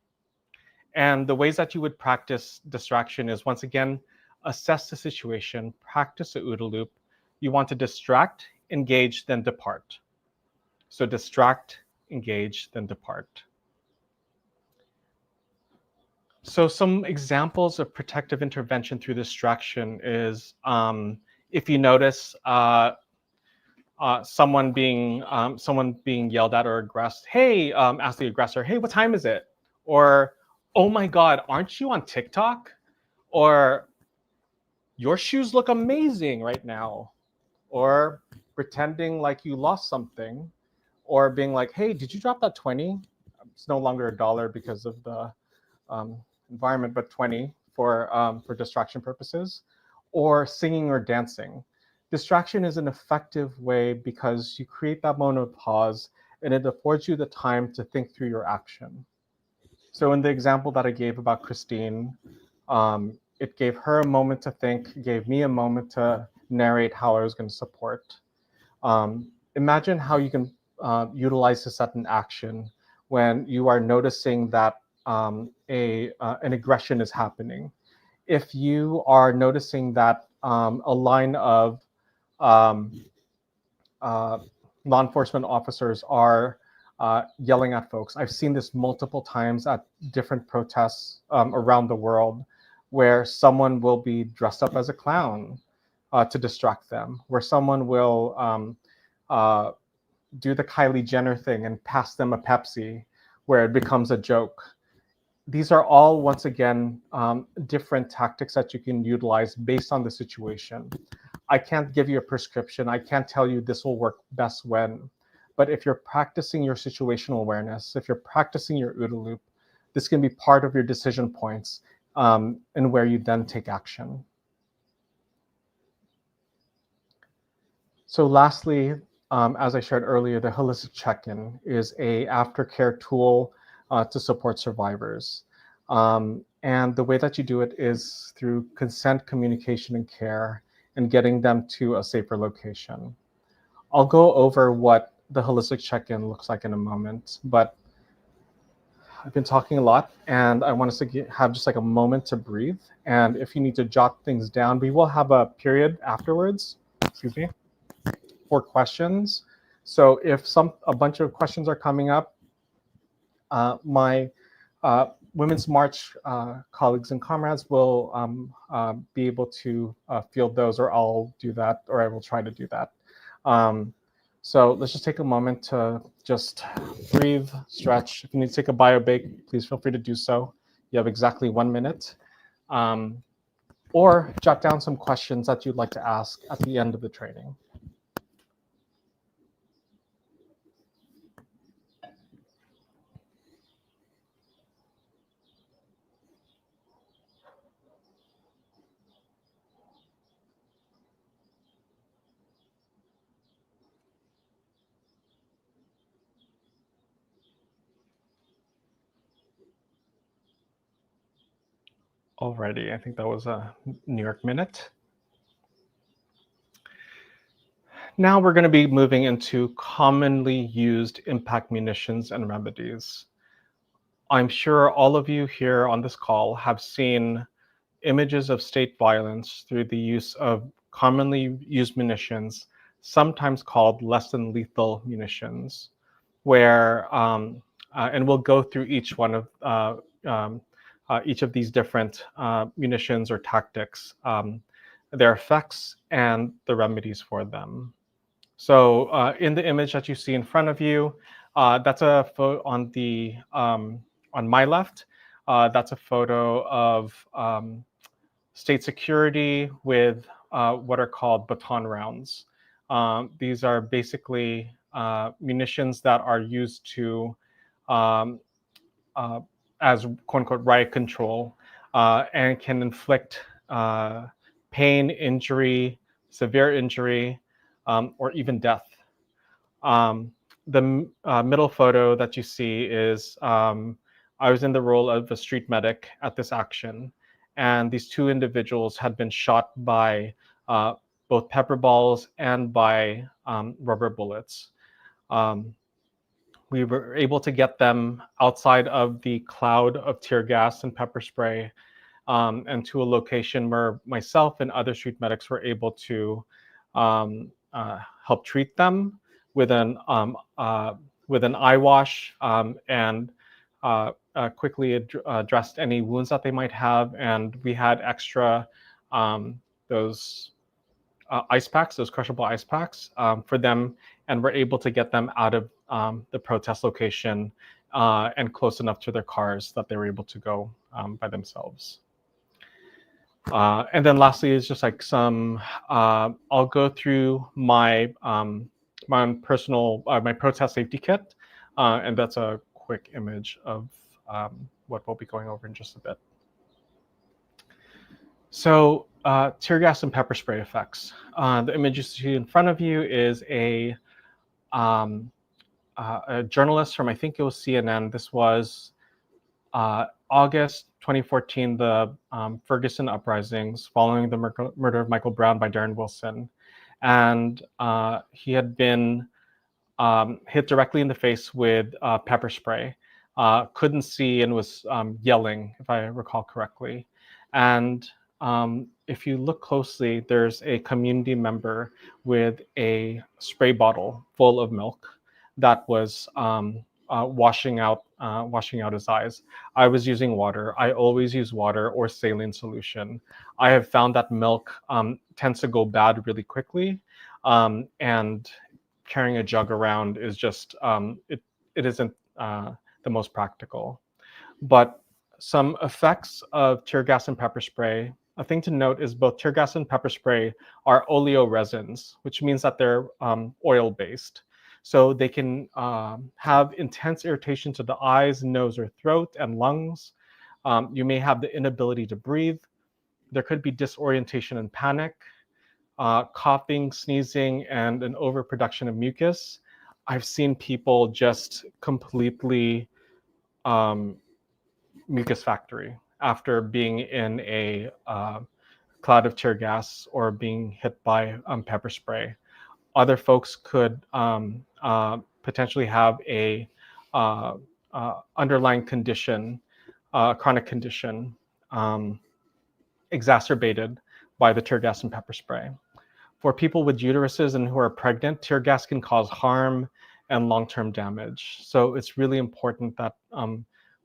And the ways that you would practice distraction is, once again, assess the situation, practice the OODA loop. You want to distract, engage, then depart. So distract, engage, then depart. So some examples of protective intervention through distraction is, if you notice someone being yelled at or aggressed, hey, ask the aggressor, hey, what time is it? Or, oh my God, aren't you on TikTok? Or, your shoes look amazing right now. Or pretending like you lost something. Or being like, hey, did you drop that 20? It's no longer $1 because of the environment, but 20 for distraction purposes. Or singing or dancing. Distraction is an effective way because you create that moment of pause and it affords you the time to think through your action. So in the example that I gave about Christine, it gave her a moment to think, gave me a moment to narrate how I was going to support. Imagine how you can utilize this at an action when you are noticing that an aggression is happening. If you are noticing that a line of law enforcement officers are yelling at folks. I've seen this multiple times at different protests around the world where someone will be dressed up as a clown to distract them, where someone will do the Kylie Jenner thing and pass them a Pepsi where it becomes a joke. These are all, once again, different tactics that you can utilize based on the situation. I can't give you a prescription. I can't tell you this will work best when. But if you're practicing your situational awareness, if you're practicing your OODA loop, this can be part of your decision points and where you then take action. So lastly, as I shared earlier, the holistic check-in is a aftercare tool to support survivors. And the way that you do it is through consent, communication, and care, and getting them to a safer location. I'll go over what the holistic check-in looks like in a moment, but I've been talking a lot and I want us to have just like a moment to breathe. And if you need to jot things down, we will have a period afterwards, for questions. So if a bunch of questions are coming up, my Women's March colleagues and comrades will be able to field those, or I'll do that, or I will try to do that. So let's just take a moment to just breathe, stretch. If you need to take a bio break, please feel free to do so. You have exactly 1 minute. Or jot down some questions that you'd like to ask at the end of the training. Alrighty, I think that was a New York minute. Now we're going to be moving into commonly used impact munitions and remedies. I'm sure all of you here on this call have seen images of state violence through the use of commonly used munitions, sometimes called less than lethal munitions, where, and we'll go through each one of each of these different munitions or tactics, their effects and the remedies for them. So in the image that you see in front of you, that's a photo on my left. That's a photo of state security with what are called baton rounds. These are basically munitions that are used to um, as quote unquote riot control and can inflict pain, injury, severe injury, or even death. The middle photo that you see is I was in the role of a street medic at this action, and these two individuals had been shot by both pepper balls and by rubber bullets. We were able to get them outside of the cloud of tear gas and pepper spray and to a location where myself and other street medics were able to help treat them with an eye wash and quickly addressed any wounds that they might have. And we had extra those ice packs, those crushable ice packs for them, and we're able to get them out of the protest location and close enough to their cars that they were able to go by themselves. And then lastly is just like some, I'll go through my my own personal, my protest safety kit, and that's a quick image of what we'll be going over in just a bit. So tear gas and pepper spray effects. The image you see in front of you is a journalist from, I think it was CNN. This was August 2014, the Ferguson uprisings following the murder of Michael Brown by Darren Wilson. And he had been hit directly in the face with pepper spray, couldn't see and was yelling, if I recall correctly. And if you look closely, there's a community member with a spray bottle full of milk that was washing out his eyes. I was using water. I always use water or saline solution. I have found that milk tends to go bad really quickly, and carrying a jug around is just it isn't the most practical. But some effects of tear gas and pepper spray. A thing to note is both tear gas and pepper spray are oleoresins, which means that they're oil-based. So they can have intense irritation to the eyes, nose, or throat and lungs. You may have the inability to breathe. There could be disorientation and panic, coughing, sneezing, and an overproduction of mucus. I've seen people just completely mucus factory after being in a cloud of tear gas or being hit by pepper spray. Other folks could potentially have a underlying condition, chronic condition, exacerbated by the tear gas and pepper spray. For people with uteruses and who are pregnant, tear gas can cause harm and long-term damage. So it's really important that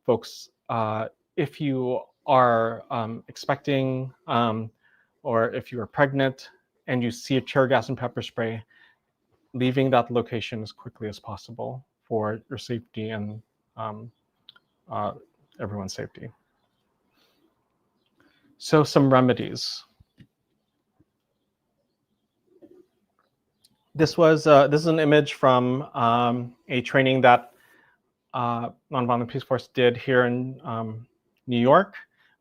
folks, if you are expecting or if you are pregnant and you see a tear gas and pepper spray, leaving that location as quickly as possible for your safety and everyone's safety. So some remedies. This is an image from a training that Nonviolent Peaceforce did here in New York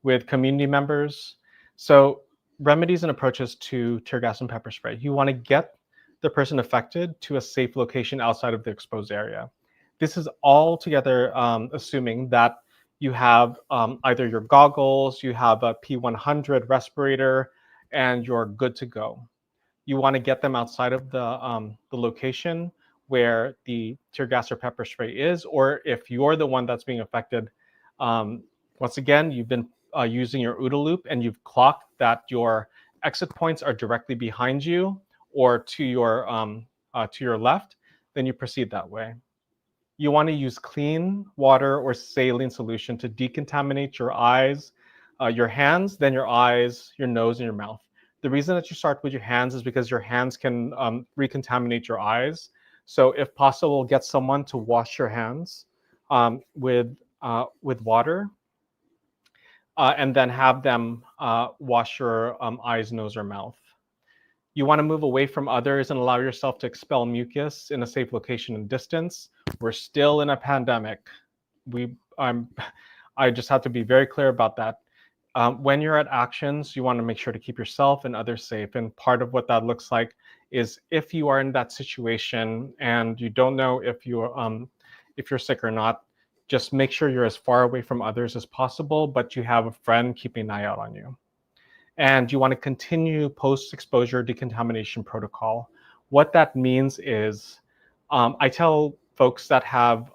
with community members. So remedies and approaches to tear gas and pepper spray. You want to get the person affected to a safe location outside of the exposed area. This is all together assuming that you have either your goggles, you have a P100 respirator, and you're good to go. You want to get them outside of the location where the tear gas or pepper spray is, or if you're the one that's being affected, once again, you've been using your OODA loop and you've clocked that your exit points are directly behind you or to your left, then you proceed that way. You want to use clean water or saline solution to decontaminate your eyes, your hands, then your eyes, your nose, and your mouth. The reason that you start with your hands is because your hands can recontaminate your eyes. So if possible, get someone to wash your hands with water, and then have them wash your eyes, nose, or mouth. You want to move away from others and allow yourself to expel mucus in a safe location and distance. We're still in a pandemic. I just have to be very clear about that. When you're at actions, you want to make sure to keep yourself and others safe. And part of what that looks like is if you are in that situation and you don't know if you're sick or not, just make sure you're as far away from others as possible, but you have a friend keeping an eye out on you. And you want to continue post-exposure decontamination protocol. What that means is, I tell folks that have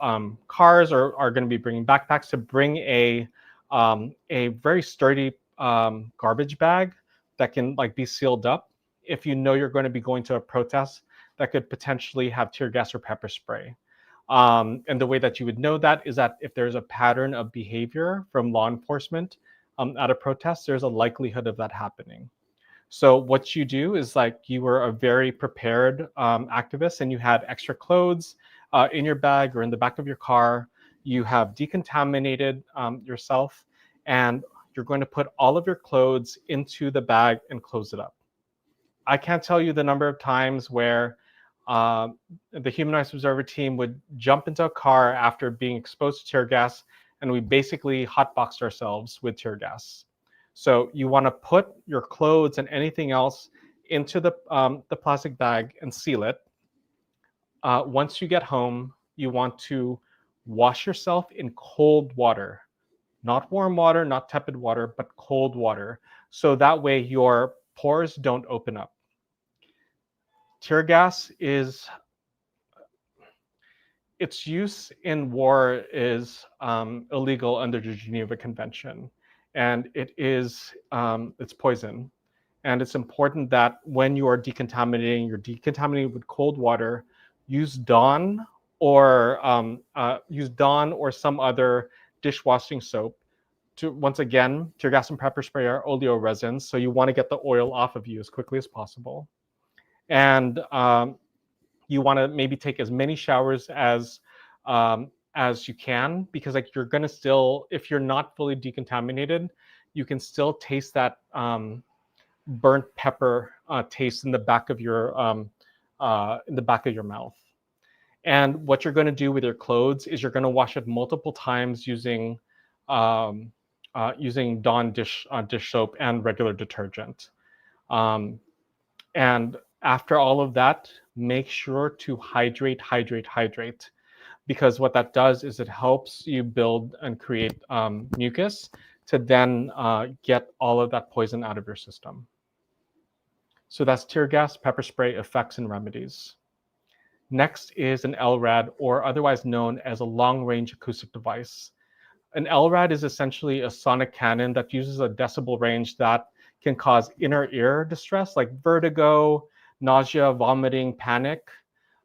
cars or are going to be bringing backpacks to bring a very sturdy garbage bag that can be sealed up. If you know you're going to be going to a protest that could potentially have tear gas or pepper spray. And the way that you would know that is that if there's a pattern of behavior from law enforcement at a protest, there's a likelihood of that happening. So what you do is you were a very prepared activist and you had extra clothes in your bag or in the back of your car. You have decontaminated yourself and you're going to put all of your clothes into the bag and close it up. I can't tell you the number of times where the Human Rights Observer team would jump into a car after being exposed to tear gas, and we basically hotboxed ourselves with tear gas. So you want to put your clothes and anything else into the plastic bag and seal it. Once you get home, you want to wash yourself in cold water, not warm water, not tepid water, but cold water. So that way your pores don't open up. Tear gas its use in war is illegal under the Geneva Convention, and it's poison. And it's important that when you are decontaminating, you're decontaminating with cold water. Use Dawn or some other dishwashing soap. Once again, tear gas and pepper spray are oleoresins, so you want to get the oil off of you as quickly as possible. And you want to maybe take as many showers as you can, because you're going to still, if you're not fully decontaminated, you can still taste that burnt pepper taste in the back of your mouth. And what you're going to do with your clothes is you're going to wash it multiple times using Dawn dish soap and regular detergent. And after all of that, make sure to hydrate, because what that does is it helps you build and create mucus to then get all of that poison out of your system. So that's tear gas, pepper spray, effects, and remedies. Next is an LRAD, or otherwise known as a long-range acoustic device. An LRAD is essentially a sonic cannon that uses a decibel range that can cause inner ear distress, like vertigo, nausea, vomiting, panic.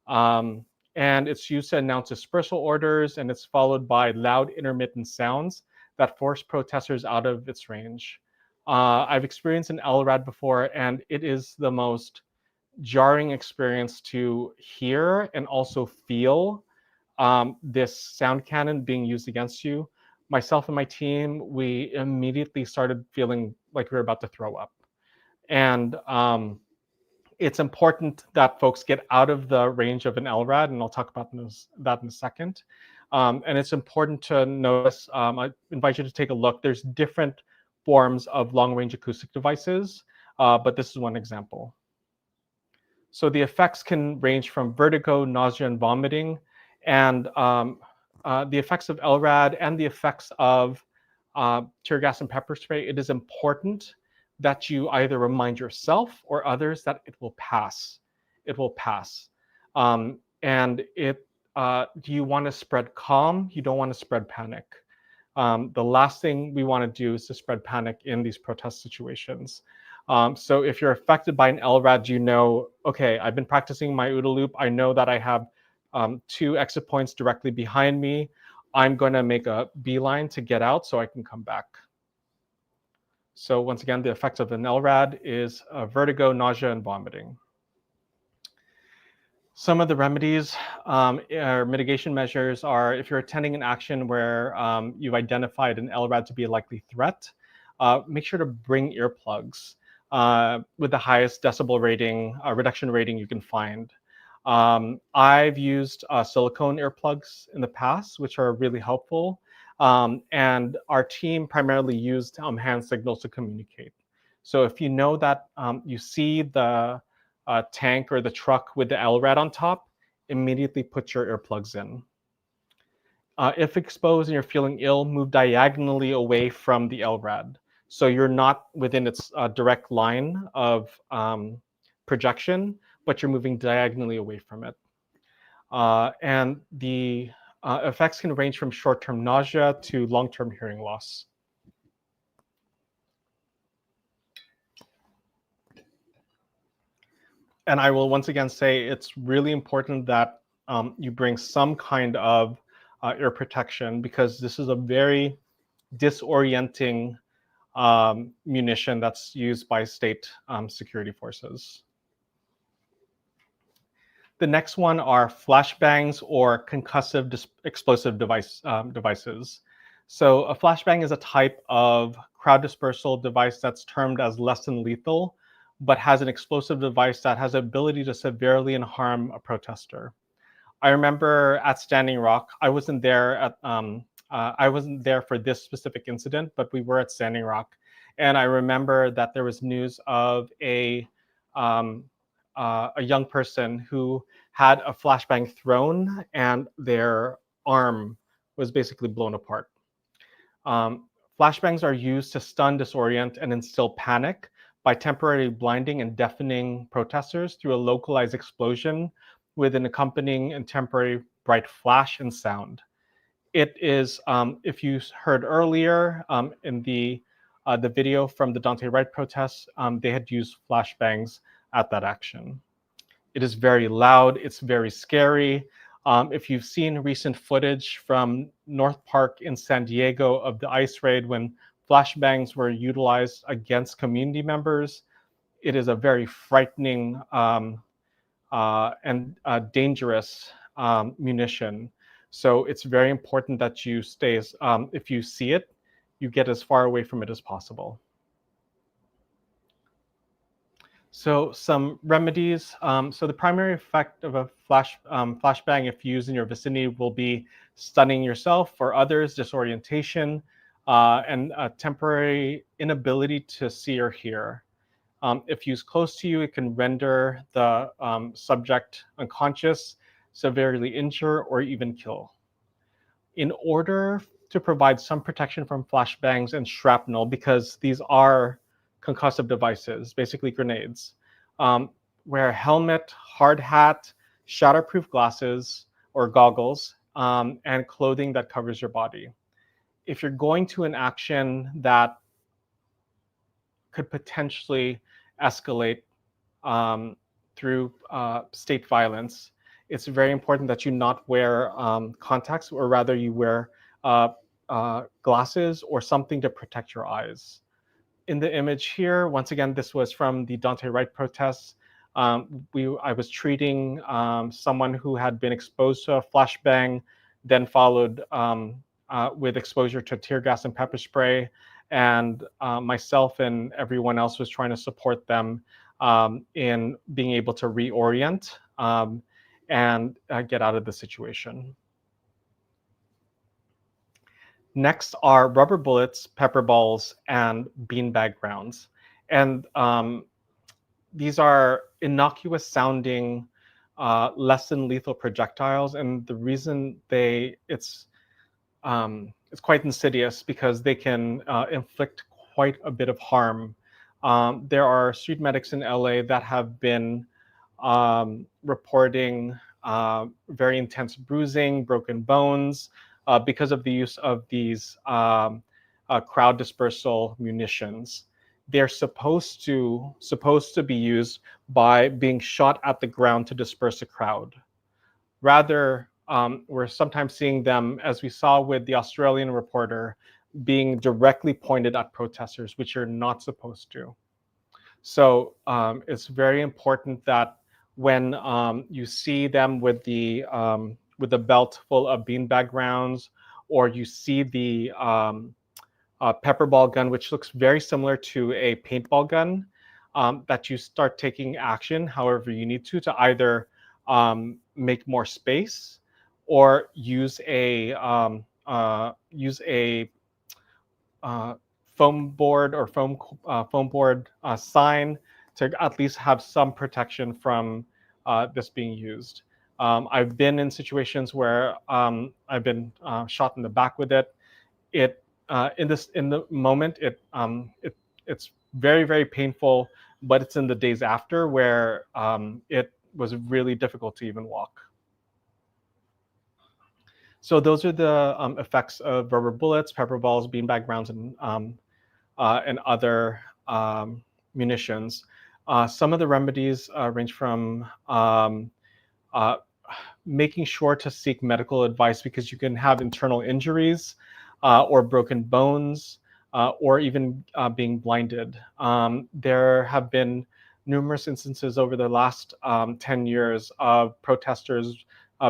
And it's used to announce dispersal orders, and it's followed by loud intermittent sounds that force protesters out of its range. I've experienced an LRAD before, and it is the most jarring experience to hear and also feel this sound cannon being used against you. Myself and my team, we immediately started feeling like we were about to throw up. And it's important that folks get out of the range of an LRAD, and I'll talk about that in a second. And it's important to notice, I invite you to take a look. There's different forms of long-range acoustic devices, but this is one example. So the effects can range from vertigo, nausea, and vomiting. And the effects of LRAD and the effects of tear gas and pepper spray, it is important that you either remind yourself or others that it will pass. It will pass. And you want to spread calm. You don't want to spread panic. The last thing we want to do is to spread panic in these protest situations. So if you're affected by an LRAD, you know, okay, I've been practicing my OODA loop. I know that I have 2 exit points directly behind me. I'm going to make a beeline to get out so I can come back. So once again, the effects of an LRAD is vertigo, nausea, and vomiting. Some of the remedies or mitigation measures are if you're attending an action where you've identified an LRAD to be a likely threat, make sure to bring earplugs with the highest decibel rating, reduction rating you can find. I've used silicone earplugs in the past, which are really helpful. And our team primarily used hand signals to communicate. So if you know that you see the tank or the truck with the LRAD on top, immediately put your earplugs in. If exposed and you're feeling ill, move diagonally away from the LRAD. So you're not within its direct line of projection, but you're moving diagonally away from it. And the effects can range from short-term nausea to long-term hearing loss. And I will once again say it's really important that you bring some kind of ear protection, because this is a very disorienting munition that's used by state security forces. The next one are flashbangs or concussive explosive devices. So a flashbang is a type of crowd dispersal device that's termed as less than lethal, but has an explosive device that has the ability to severely harm a protester. I remember at Standing Rock, I wasn't there for this specific incident, but we were at Standing Rock, and I remember that there was news of a young person who had a flashbang thrown and their arm was basically blown apart. Flashbangs are used to stun, disorient, and instill panic by temporarily blinding and deafening protesters through a localized explosion with an accompanying and temporary bright flash and sound. It is, if you heard earlier in the video from the Dante Wright protests, they had used flashbangs at that action. It is very loud, it's very scary. If you've seen recent footage from North Park in San Diego of the ICE raid when flashbangs were utilized against community members, it is a very frightening and dangerous munition. So it's very important that you stay, if you see it, you get as far away from it as possible. So some remedies. So the primary effect of a flashbang, if used in your vicinity, will be stunning yourself or others, disorientation, and a temporary inability to see or hear. If used close to you, it can render the subject unconscious, severely injure, or even kill. In order to provide some protection from flashbangs and shrapnel, because these are concussive devices, basically grenades, wear a helmet, hard hat, shatterproof glasses or goggles, and clothing that covers your body. If you're going to an action that could potentially escalate through state violence, it's very important that you not wear contacts, or rather you wear glasses or something to protect your eyes. In the image here, once again, this was from the Dante Wright protests. I was treating someone who had been exposed to a flashbang, then followed with exposure to tear gas and pepper spray. And myself and everyone else was trying to support them in being able to reorient and get out of the situation. Next are rubber bullets, pepper balls, and beanbag rounds. And these are innocuous sounding, less than lethal projectiles. And the reason it's quite insidious because they can inflict quite a bit of harm. There are street medics in LA that have been reporting very intense bruising, broken bones, because of the use of these crowd dispersal munitions. They're supposed to be used by being shot at the ground to disperse a crowd. Rather, we're sometimes seeing them, as we saw with the Australian reporter, being directly pointed at protesters, which you're not supposed to. So it's very important that when you see them with the belt full of beanbag rounds, or you see the pepper ball gun, which looks very similar to a paintball gun, that you start taking action however you need to either make more space or use a uh, foam board or foam board sign to at least have some protection from this being used. I've been in situations where I've been shot in the back with it. In the moment it's very, very painful, but it's in the days after where it was really difficult to even walk. So those are the effects of rubber bullets, pepper balls, beanbag rounds, and other munitions. Some of the remedies range from uh, making sure to seek medical advice, because you can have internal injuries or broken bones or even being blinded. There have been numerous instances over the last 10 years of protesters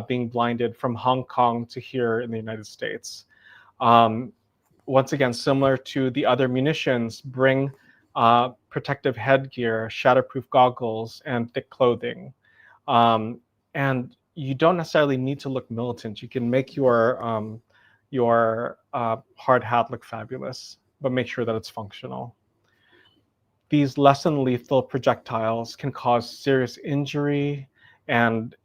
being blinded from Hong Kong to here in the United States. Once again, similar to the other munitions, bring protective headgear, shatterproof goggles, and thick clothing. And you don't necessarily need to look militant. You can make your hard hat look fabulous, but make sure that it's functional. These less than lethal projectiles can cause serious injury and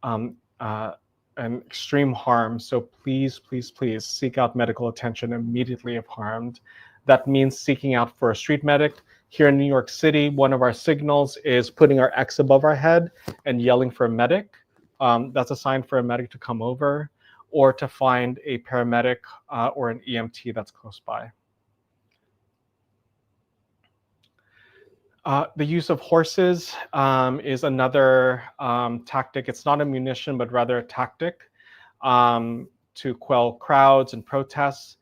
extreme harm. So please, please, please seek out medical attention immediately if harmed. That means seeking out for a street medic. Here in New York City, one of our signals is putting our X above our head and yelling for a medic. That's a sign for a medic to come over, or to find a paramedic or an EMT that's close by. The use of horses is another tactic. It's not a munition, but rather a tactic to quell crowds and protests.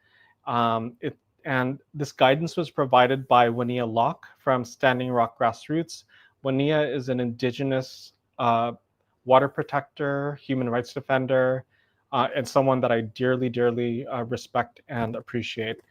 And this guidance was provided by Wania Locke from Standing Rock Grassroots. Wania is an indigenous water protector, human rights defender, and someone that I dearly, dearly respect and appreciate.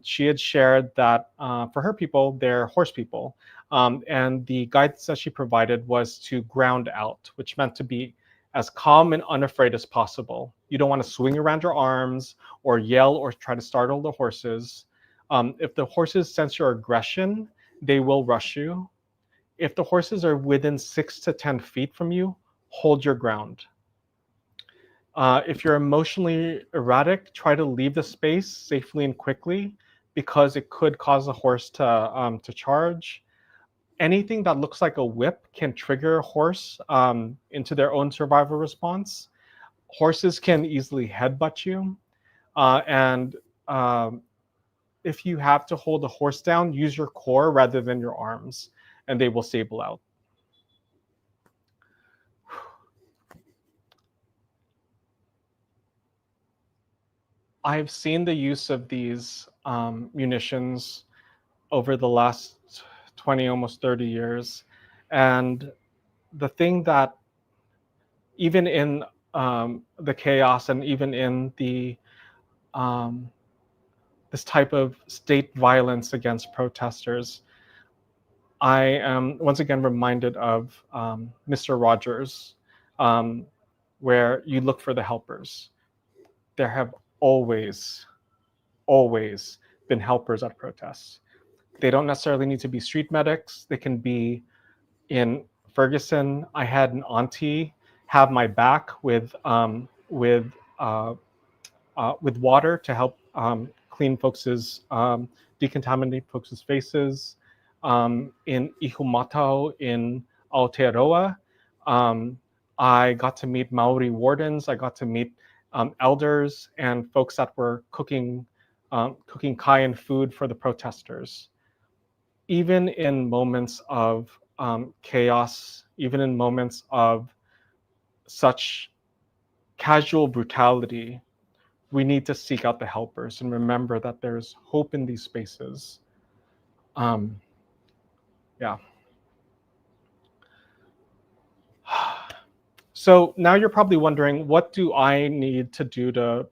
She had shared that for her people, they're horse people. And the guidance that she provided was to ground out, which meant to be as calm and unafraid as possible. You don't want to swing around your arms or yell or try to startle the horses. If the horses sense your aggression, they will rush you. If the horses are within 6 to 10 feet from you, hold your ground. If you're emotionally erratic, try to leave the space safely and quickly, because it could cause the horse to charge. Anything that looks like a whip can trigger a horse into their own survival response. Horses can easily headbutt you. And if you have to hold a horse down, use your core rather than your arms, and they will stable out. I've seen the use of these munitions over the last 20, almost 30 years. And the thing that, even in the chaos and even in the this type of state violence against protesters, I am once again reminded of Mr. Rogers, where you look for the helpers. There have always, always been helpers at protests. They don't necessarily need to be street medics. They can be in Ferguson. I had an auntie have my back with water to help clean folks' decontaminate folks' faces. In Ihumatao in Aotearoa, I got to meet Maori wardens. I got to meet elders and folks that were cooking Kaian food for the protesters. Even in moments of chaos, even in moments of such casual brutality, we need to seek out the helpers and remember that there's hope in these spaces. Yeah. So now you're probably wondering, what do I need to do to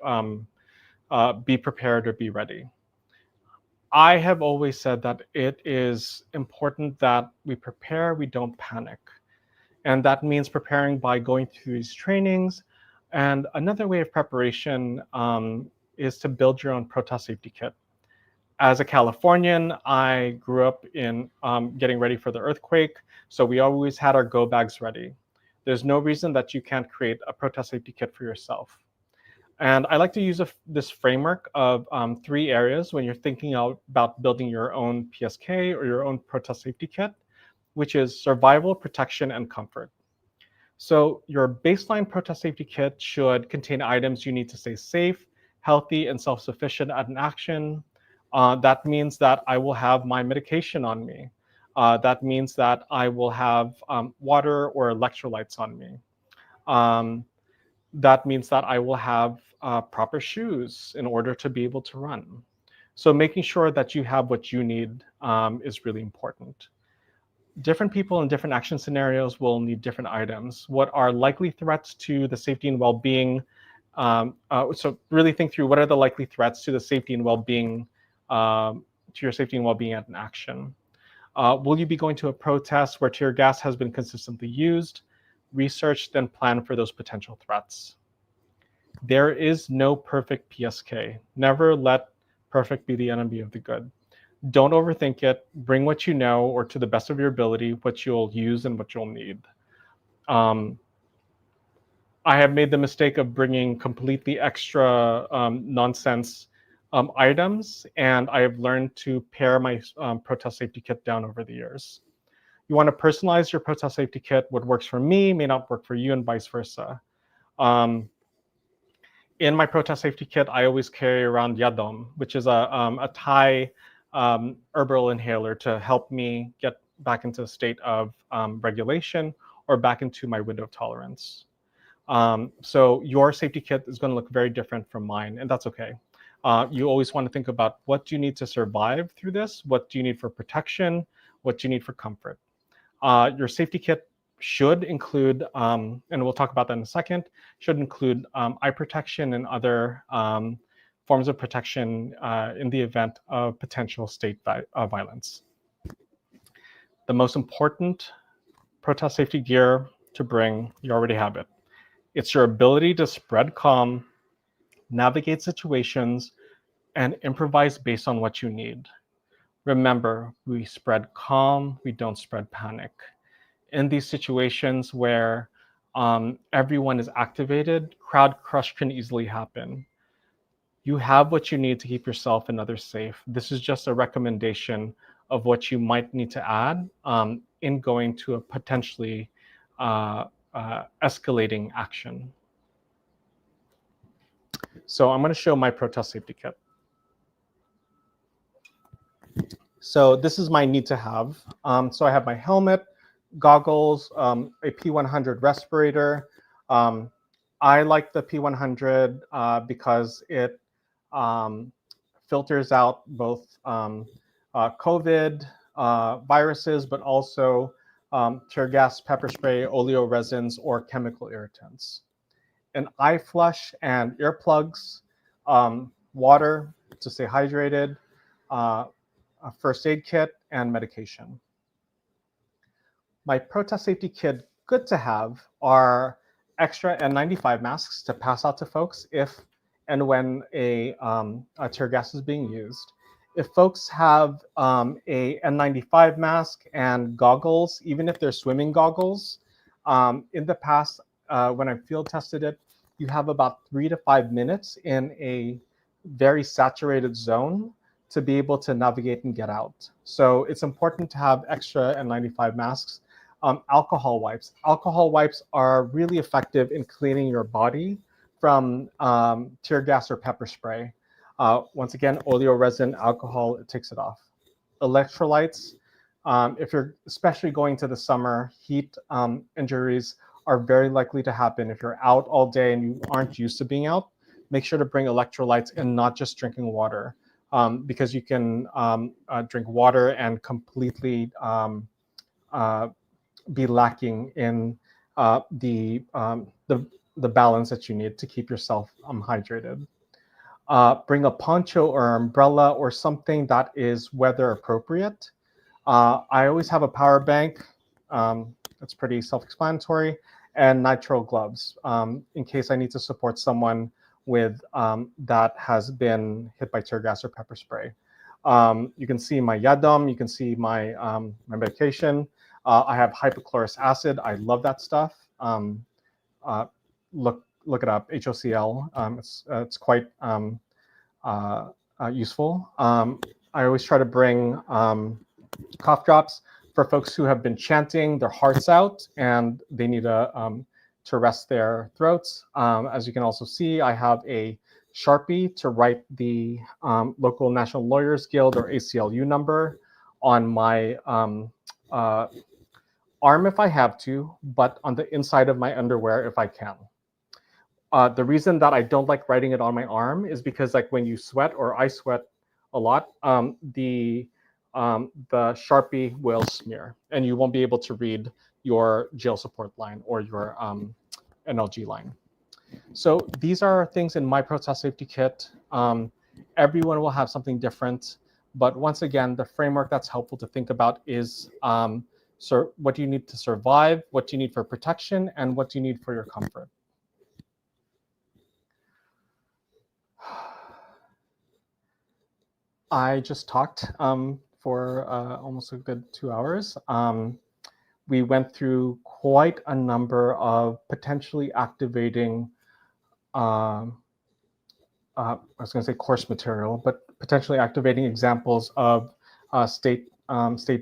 be prepared or be ready? I have always said that it is important that we prepare, we don't panic. And that means preparing by going through these trainings. And another way of preparation is to build your own protest safety kit. As a Californian, I grew up in getting ready for the earthquake. So we always had our go bags ready. There's no reason that you can't create a protest safety kit for yourself. And I like to use this framework of 3 areas when you're thinking about building your own PSK or your own protest safety kit, which is survival, protection, and comfort. So your baseline protest safety kit should contain items you need to stay safe, healthy, and self-sufficient at an action. That means that I will have my medication on me. That means that I will have water or electrolytes on me. That means that I will have proper shoes in order to be able to run. So making sure that you have what you need is really important. Different people in different action scenarios will need different items. What are likely threats to the safety and well-being? So really think through what are the likely threats to the safety and well-being, to your safety and well-being at an action. Will you be going to a protest where tear gas has been consistently used? Research, then plan for those potential threats. There is no perfect PSK. Never let perfect be the enemy of the good. Don't overthink it. Bring what you know, or to the best of your ability, what you'll use and what you'll need. I have made the mistake of bringing completely extra nonsense items, and I have learned to pare my protest safety kit down over the years. You want to personalize your protest safety kit. What works for me may not work for you, and vice versa. In my protest safety kit, I always carry around Yadom, which is a Thai herbal inhaler to help me get back into a state of regulation or back into my window of tolerance. So your safety kit is going to look very different from mine, and that's okay. You always want to think about, what do you need to survive through this? What do you need for protection? What do you need for comfort? Your safety kit should include, and we'll talk about that in a second, should include eye protection and other forms of protection in the event of potential state violence. The most important protest safety gear to bring, you already have it. It's your ability to spread calm, navigate situations, and improvise based on what you need. Remember, we spread calm, we don't spread panic. In these situations where everyone is activated, crowd crush can easily happen. You have what you need to keep yourself and others safe. This is just a recommendation of what you might need to add in going to a potentially escalating action. So I'm going to show my protest safety kit. So this is my need to have. So I have my helmet, goggles, a P100 respirator. I like the P100 because it filters out both COVID viruses, but also tear gas, pepper spray, oleoresins, or chemical irritants. An eye flush and earplugs, water to stay hydrated, a first aid kit, and medication. My protest safety kit good to have are extra N95 masks to pass out to folks if and when a tear gas is being used. If folks have a N95 mask and goggles, even if they're swimming goggles, in the past, when I field tested it, you have about 3 to 5 minutes in a very saturated zone to be able to navigate and get out. So it's important to have extra N95 masks. Alcohol wipes. Alcohol wipes are really effective in cleaning your body from tear gas or pepper spray. Once again, oleoresin, alcohol, it takes it off. Electrolytes, if you're especially going to the summer, heat injuries are very likely to happen if you're out all day and you aren't used to being out. Make sure to bring electrolytes and not just drinking water, because you can drink water and completely be lacking in the balance that you need to keep yourself hydrated. Bring a poncho or umbrella or something that is weather appropriate. I always have a power bank. That's pretty self-explanatory, and nitrile gloves in case I need to support someone with that has been hit by tear gas or pepper spray. You can see my yadam. You can see my my medication. I have hypochlorous acid. I love that stuff. Look it up. HOCl. It's quite useful. I always try to bring cough drops for folks who have been chanting their hearts out and they need to rest their throats. As you can also see, I have a Sharpie to write the local National Lawyers Guild or ACLU number on my arm if I have to, but on the inside of my underwear if I can. The reason that I don't like writing it on my arm is because, like, when you sweat or I sweat a lot, the Sharpie will smear and you won't be able to read your jail support line or your NLG line. So these are things in my protest safety kit. Everyone will have something different, but once again, the framework that's helpful to think about is what do you need to survive, what do you need for protection, and what do you need for your comfort. I just talked for almost a good 2 hours. We went through quite a number of potentially activating, I was going to say course material, but potentially activating examples of state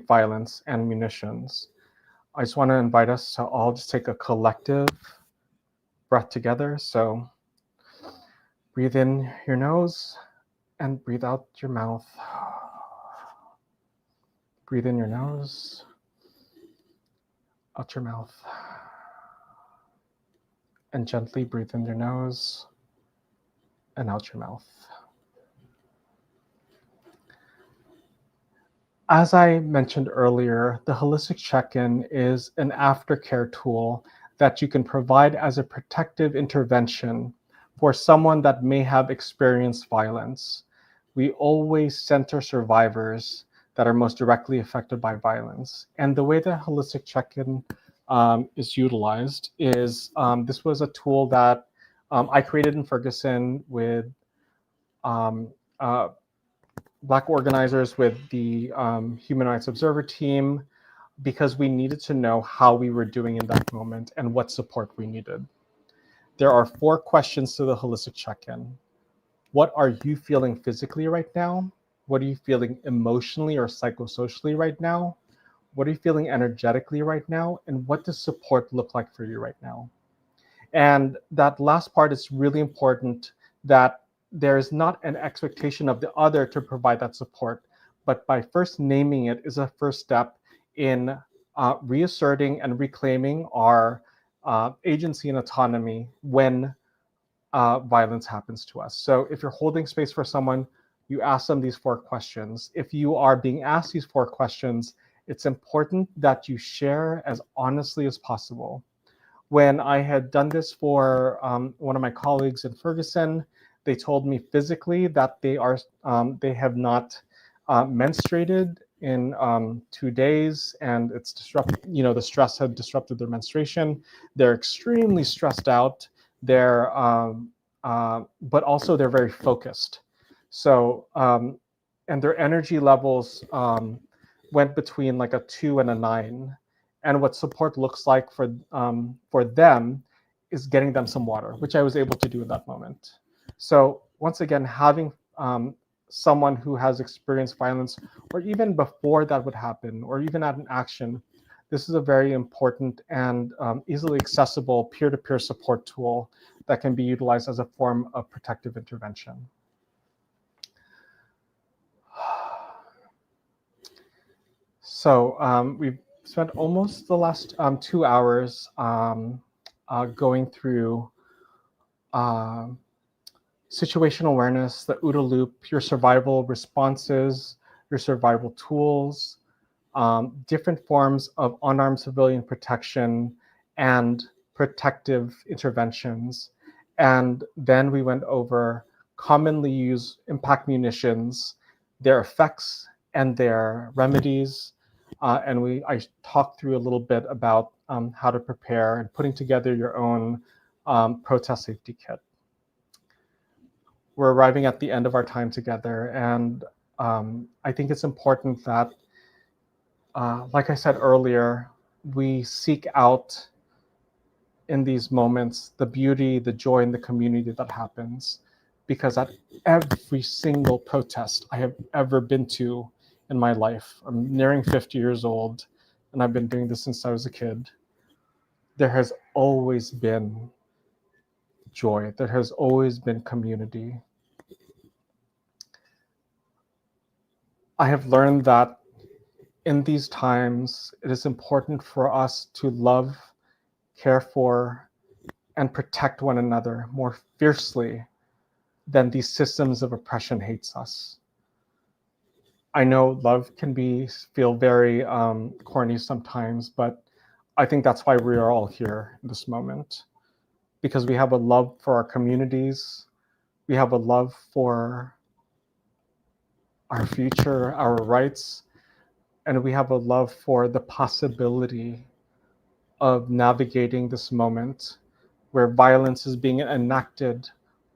violence and munitions. I just want to invite us to all just take a collective breath together. So breathe in your nose and breathe out your mouth. Breathe in your nose, out your mouth. And gently breathe in your nose and out your mouth. As I mentioned earlier, the holistic check-in is an aftercare tool that you can provide as a protective intervention for someone that may have experienced violence. We always center survivors that are most directly affected by violence. And the way that holistic check-in is utilized is this was a tool that I created in Ferguson with Black organizers, with the Human Rights Observer team, because we needed to know how we were doing in that moment and what support we needed. There are 4 questions to the holistic check-in. What are you feeling physically right now? What are you feeling emotionally or psychosocially right now? What are you feeling energetically right now? And what does support look like for you right now? And that last part is really important, that there is not an expectation of the other to provide that support, but by first naming it is a first step in reasserting and reclaiming our agency and autonomy when violence happens to us. So if you're holding space for someone, you ask them these 4 questions. If you are being asked these 4 questions, it's important that you share as honestly as possible. When I had done this for one of my colleagues in Ferguson, they told me physically that they have not menstruated in 2 days, and it's the stress had disrupted their menstruation. They're extremely stressed out. They're but also they're very focused. So and their energy levels went between like a 2 and a 9. And what support looks like for them is getting them some water, which I was able to do in that moment. So once again, having someone who has experienced violence, or even before that would happen, or even at an action, this is a very important and easily accessible peer-to-peer support tool that can be utilized as a form of protective intervention. So we've spent almost the last 2 hours going through situational awareness, the OODA loop, your survival responses, your survival tools, different forms of unarmed civilian protection and protective interventions. And then we went over commonly used impact munitions, their effects and their remedies. I talked through a little bit about how to prepare and putting together your own protest safety kit. We're arriving at the end of our time together, and I think it's important that like I said earlier, we seek out in these moments the beauty, the joy, and the community that happens. Because at every single protest I have ever been to in my life, I'm nearing 50 years old, and I've been doing this since I was a kid, there has always been joy, there has always been community. I have learned that in these times, it is important for us to love, care for, and protect one another more fiercely than these systems of oppression hates us. I know love can feel very corny sometimes, but I think that's why we are all here in this moment, because we have a love for our communities, we have a love for our future, our rights, and we have a love for the possibility of navigating this moment where violence is being enacted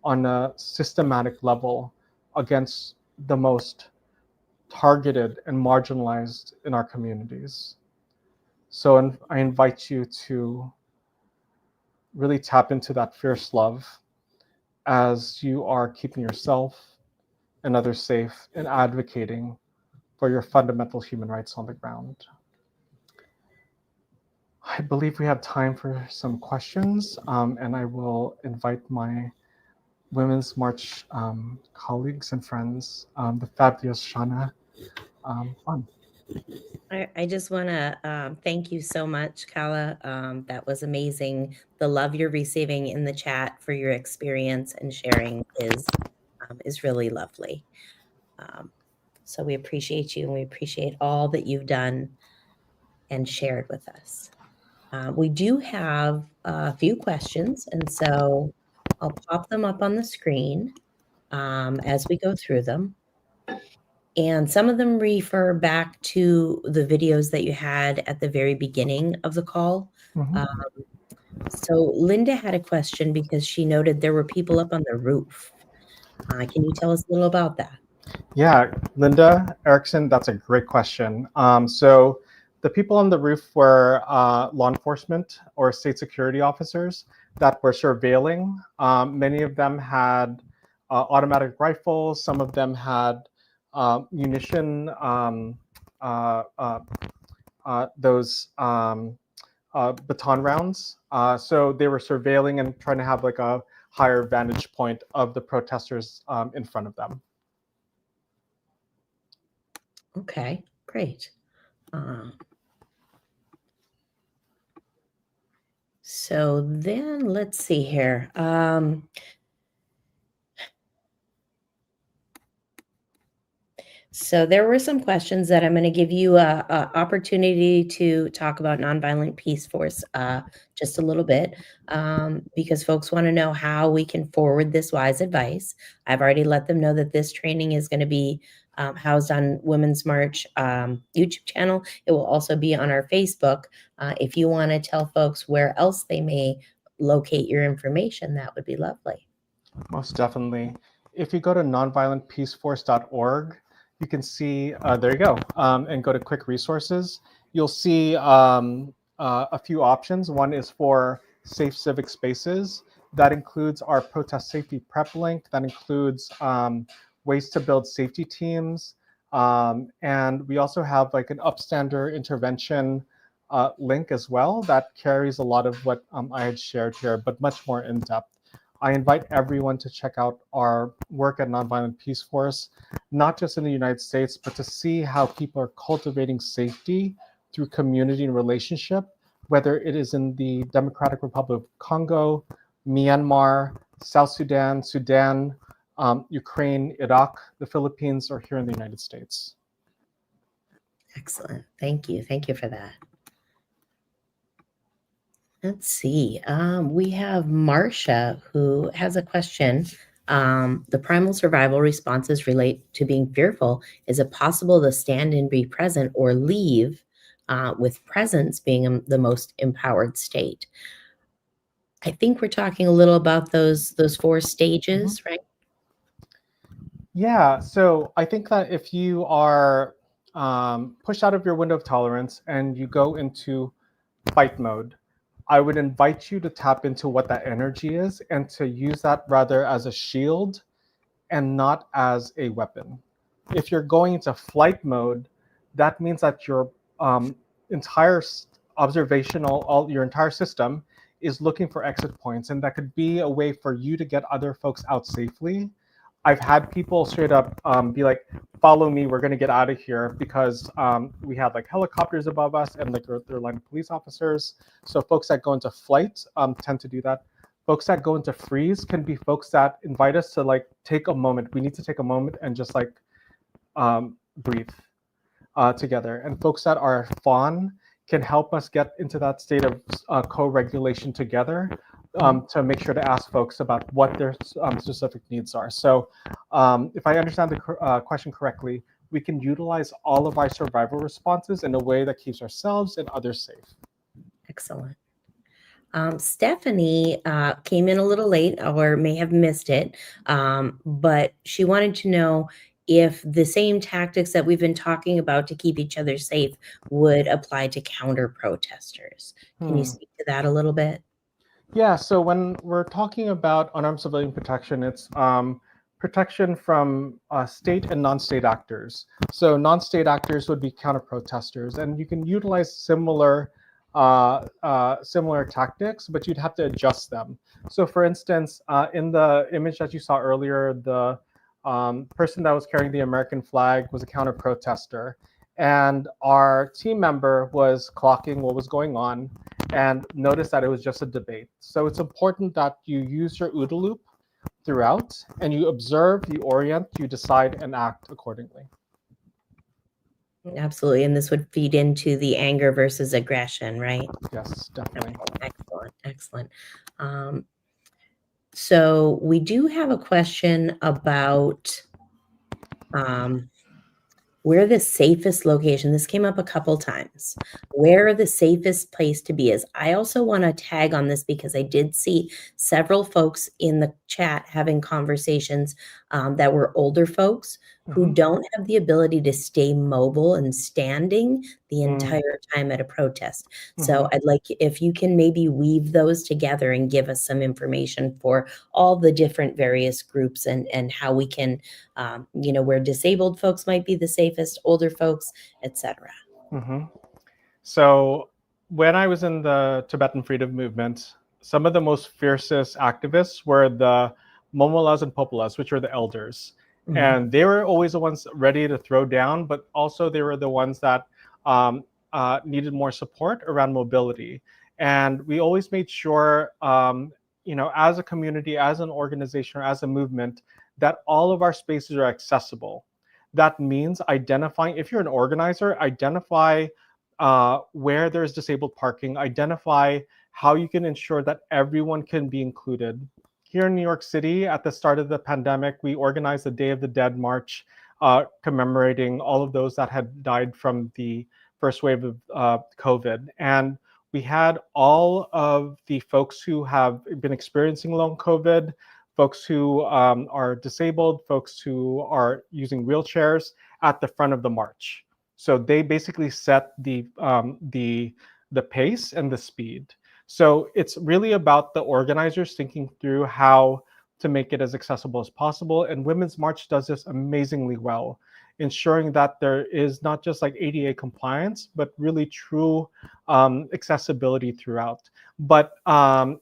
on a systematic level against the most targeted and marginalized in our communities. So I invite you to really tap into that fierce love as you are keeping yourself and others safe and advocating for your fundamental human rights on the ground. I believe we have time for some questions, and I will invite my Women's March colleagues and friends, the fabulous Shana, on. I just want to thank you so much, Kala. That was amazing. The love you're receiving in the chat for your experience and sharing is really lovely. So we appreciate you, and we appreciate all that you've done and shared with us. We do have a few questions, and so I'll pop them up on the screen as we go through them. And some of them refer back to the videos that you had at the very beginning of the call. Mhm. So Linda had a question because she noted there were people up on the roof. Can you tell us a little about that? Yeah, Linda Erickson, that's a great question. So the people on the roof were law enforcement or state security officers that were surveilling. Many of them had automatic rifles. Some of them had munition, those baton rounds. So they were surveilling and trying to have like a higher vantage point of the protesters in front of them. Okay, great. So then let's see here. So there were some questions that I'm going to give you a opportunity to talk about Nonviolent Peaceforce just a little bit because folks want to know how we can forward this wise advice. I've already let them know that this training is going to be housed on Women's March YouTube channel. It will also be on our Facebook. If you want to tell folks where else they may locate your information, that would be lovely. Most definitely. If you go to nonviolentpeaceforce.org, you can see, there you go, and go to quick resources. You'll see a few options. One is for safe civic spaces. That includes our protest safety prep link. That includes ways to build safety teams. And we also have like an upstander intervention link as well that carries a lot of what I had shared here, but much more in depth. I invite everyone to check out our work at Nonviolent Peaceforce, not just in the United States, but to see how people are cultivating safety through community and relationship whether it is in the Democratic Republic of Congo, Myanmar, South Sudan, Sudan, Ukraine, Iraq, the Philippines, or here in the United States. Excellent. Thank you. Thank you for that. Let's see. We have Marcia who has a question. The primal survival responses relate to being fearful. Is it possible to stand and be present or leave with presence being the most empowered state? I think we're talking a little about those 4 stages, right? Yeah, so I think that if you are pushed out of your window of tolerance and you go into fight mode, I would invite you to tap into what that energy is and to use that rather as a shield and not as a weapon. If you're going into flight mode, that means that your entire your entire system is looking for exit points, and that could be a way for you to get other folks out safely. I've had people straight up be like, "Follow me, we're going to get out of here," because we had like helicopters above us and like they're line of police officers. So folks that go into flight tend to do that. Folks that go into freeze can be folks that invite us to like take a moment. We need to take a moment and just like breathe together. And folks that are fawn can help us get into that state of co-regulation together to make sure to ask folks about what their specific needs are. So if I understand the question correctly, we can utilize all of our survival responses in a way that keeps ourselves and others safe. Excellent. Stephanie came in a little late or may have missed it, but she wanted to know if the same tactics that we've been talking about to keep each other safe would apply to counter protesters. Can you speak to that a little bit? Yeah, so when we're talking about unarmed civilian protection, it's protection from state and non-state actors. So non-state actors would be counter-protesters, and you can utilize similar tactics, but you'd have to adjust them. So for instance, in the image that you saw earlier, the person that was carrying the American flag was a counter-protester, and our team member was clocking what was going on and noticed that it was just a debate. So it's important that you use your OODA loop throughout, and you observe, you orient, you decide, and act accordingly. Absolutely. And this would feed into the anger versus aggression, right? Yes, definitely. Excellent. Excellent. So we do have a question about where the safest location, this came up a couple times, where the safest place to be is. I also want to tag on this because I did see several folks in the chat having conversations that were older folks who don't have the ability to stay mobile and standing the entire time at a protest. So I'd like if you can maybe weave those together and give us some information for all the different various groups and how we can, where disabled folks might be the safest, older folks, etc. So when I was in the Tibetan freedom movement, some of the most fiercest activists were the Momolas and Popolas, which were the elders. And they were always the ones ready to throw down, but also they were the ones that needed more support around mobility. And we always made sure, as a community, as an organization, or as a movement, that all of our spaces are accessible. That means identifying, if you're an organizer, identify where there's disabled parking, identify how you can ensure that everyone can be included. Here in New York City, at the start of the pandemic, we organized the Day of the Dead March, commemorating all of those that had died from the first wave of COVID. And we had all of the folks who have been experiencing long COVID, folks who are disabled, folks who are using wheelchairs at the front of the march. So they basically set the pace and the speed. So it's really about the organizers thinking through how to make it as accessible as possible. And Women's March does this amazingly well, ensuring that there is not just like ADA compliance, but really true accessibility throughout. But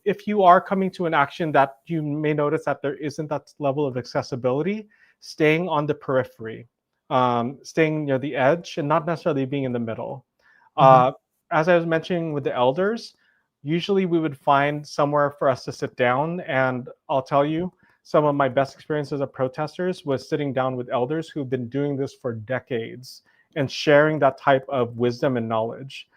if you are coming to an action that you may notice that there isn't that level of accessibility, staying on the periphery, staying near the edge and not necessarily being in the middle. as I was mentioning with the elders, usually we would find somewhere for us to sit down. And I'll tell you, some of my best experiences of protesters was sitting down with elders who've been doing this for decades and sharing that type of wisdom and knowledge.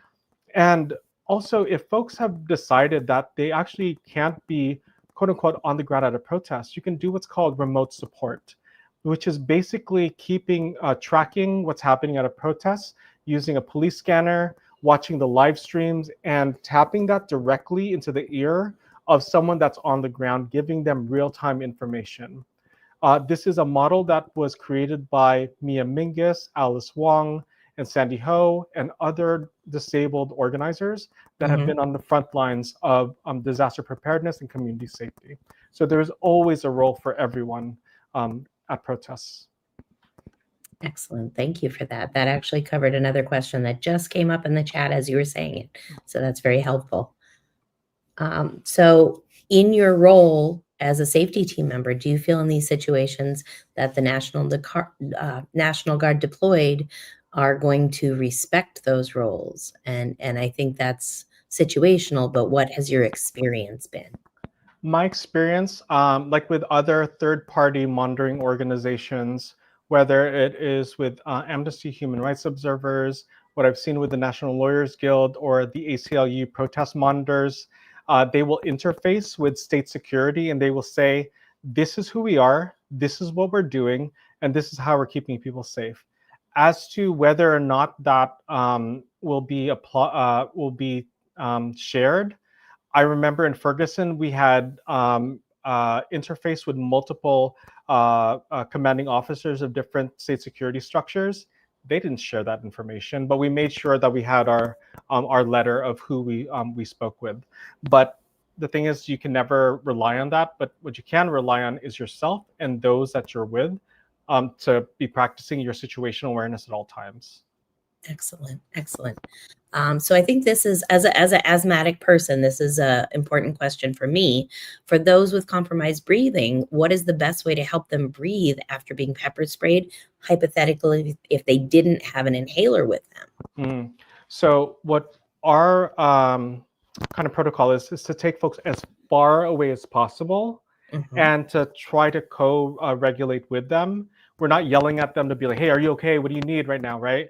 And also, if folks have decided that they actually can't be quote unquote on the ground at a protest, you can do what's called remote support, which is basically keeping tracking what's happening at a protest using a police scanner, watching the live streams, and tapping that directly into the ear of someone that's on the ground, giving them real-time information. This is a model that was created by Mia Mingus, Alice Wong, and Sandy Ho, and other disabled organizers that have been on the front lines of disaster preparedness and community safety. So there's always a role for everyone at protests. Excellent. Thank you for that. That actually covered another question that just came up in the chat as you were saying it. So that's very helpful. So in your role as a safety team member, do you feel in these situations that the National Guard deployed are going to respect those roles? And I think that's situational, but what has your experience been? My experience, like with other third-party monitoring organizations, whether it is with Amnesty Human Rights Observers, what I've seen with the National Lawyers Guild or the ACLU protest monitors, they will interface with state security and they will say, this is who we are, this is what we're doing, and this is how we're keeping people safe. As to whether or not that will be shared, I remember in Ferguson, we had interface with multiple commanding officers of different state security structures. They didn't share that information, but we made sure that we had our letter of who we spoke with. But the thing is, you can never rely on that. But what you can rely on is yourself and those that you're with to be practicing your situational awareness at all times. Excellent, excellent. So I think this is, as an asthmatic person, this is an important question for me. For those with compromised breathing, what is the best way to help them breathe after being pepper sprayed, hypothetically, if they didn't have an inhaler with them? So what our kind of protocol is to take folks as far away as possible and to try to co-regulate with them. We're not yelling at them to be like, hey, are you okay? What do you need right now, right?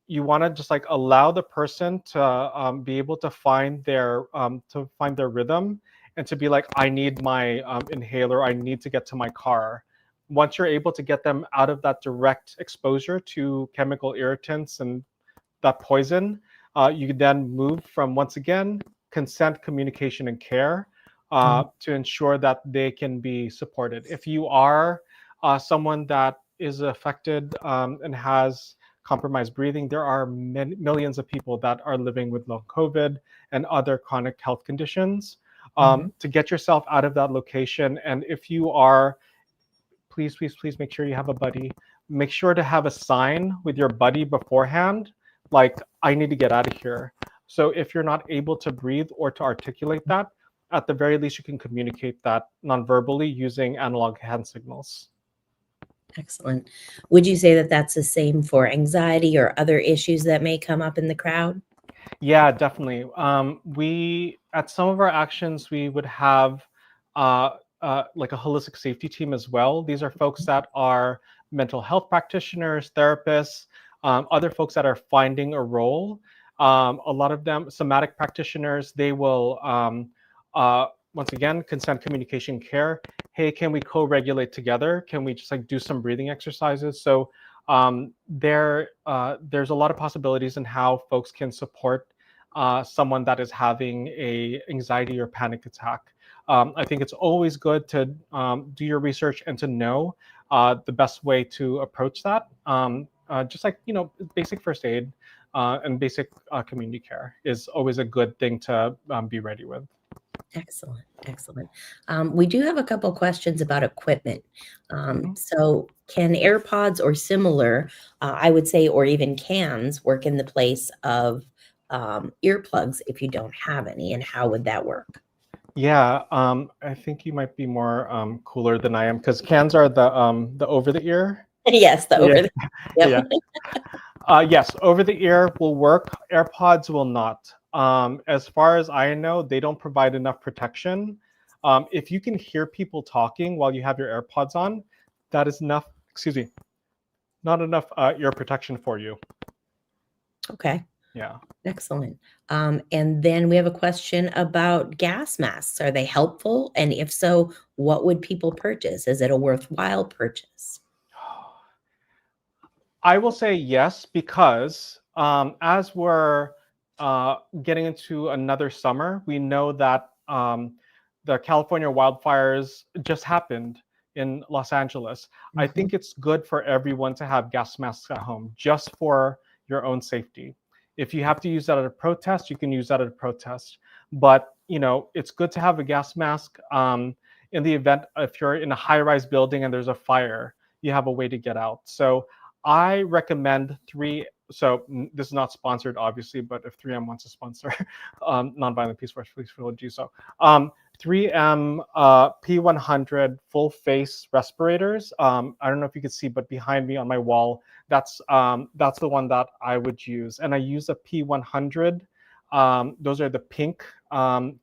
You want to just like allow the person to be able to find their rhythm and to be like, I need my inhaler, I need to get to my car. Once you're able to get them out of that direct exposure to chemical irritants and that poison, you can then move from, once again, consent, communication, and care to ensure that they can be supported. If you are someone that is affected and has compromised breathing, there are millions of people that are living with long COVID and other chronic health conditions. To get yourself out of that location, and if you are, please make sure you have a buddy. Make sure to have a sign with your buddy beforehand, like, I need to get out of here. So if you're not able to breathe or to articulate that, at the very least, you can communicate that non-verbally using analog hand signals. Excellent. Would you say that that's the same for anxiety or other issues that may come up in the crowd? Yeah, definitely. We, at some of our actions, we would have like a holistic safety team as well. These are folks that are mental health practitioners, therapists, other folks that are finding a role. A lot of them, somatic practitioners, they will, once again, consent, communication, care. Hey, can we co-regulate together? Can we just like do some breathing exercises? So there's a lot of possibilities in how folks can support someone that is having a anxiety or panic attack. I think it's always good to do your research and to know the best way to approach that. Just like, basic first aid and basic community care is always a good thing to be ready with. Excellent, excellent. We do have a couple questions about equipment. So can AirPods or similar, I would say, or even cans work in the place of earplugs if you don't have any, and how would that work? Yeah, I think you might be more cooler than I am, because cans are the over the ear. Yes, the over the. Yep. Yes, over the ear will work. AirPods will not. As far as I know, they don't provide enough protection. If you can hear people talking while you have your AirPods on, that is enough. Excuse me, not enough ear protection for you. Okay. Yeah. Excellent. And then we have a question about gas masks. Are they helpful? And if so, what would people purchase? Is it a worthwhile purchase? I will say yes, because as we're getting into another summer, we know that the California wildfires just happened in Los Angeles. I think it's good for everyone to have gas masks at home, just for your own safety. If you have to use that at a protest, you can use that at a protest. But it's good to have a gas mask in the event if you're in a high-rise building and there's a fire, you have a way to get out. So I recommend three. So this is not sponsored, obviously, but if 3M wants to sponsor Nonviolent Peaceforce, please feel to do so. 3M P100 full face respirators. I don't know if you can see, but behind me on my wall, that's the one that I would use. And I use a P100. Those are the pink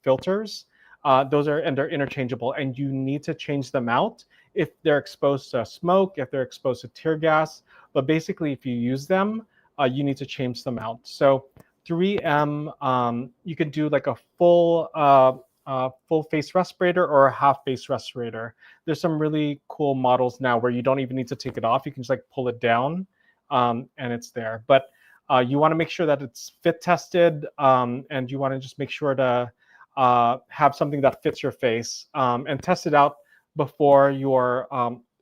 filters. And they're interchangeable, and you need to change them out if they're exposed to smoke, if they're exposed to tear gas. But basically, if you use them, you need to change them out. So 3M, you can do like a full face respirator or a half face respirator. There's some really cool models now where you don't even need to take it off. You can just like pull it down, and it's there. But you want to make sure that it's fit tested, and you want to just make sure to have something that fits your face, and test it out before your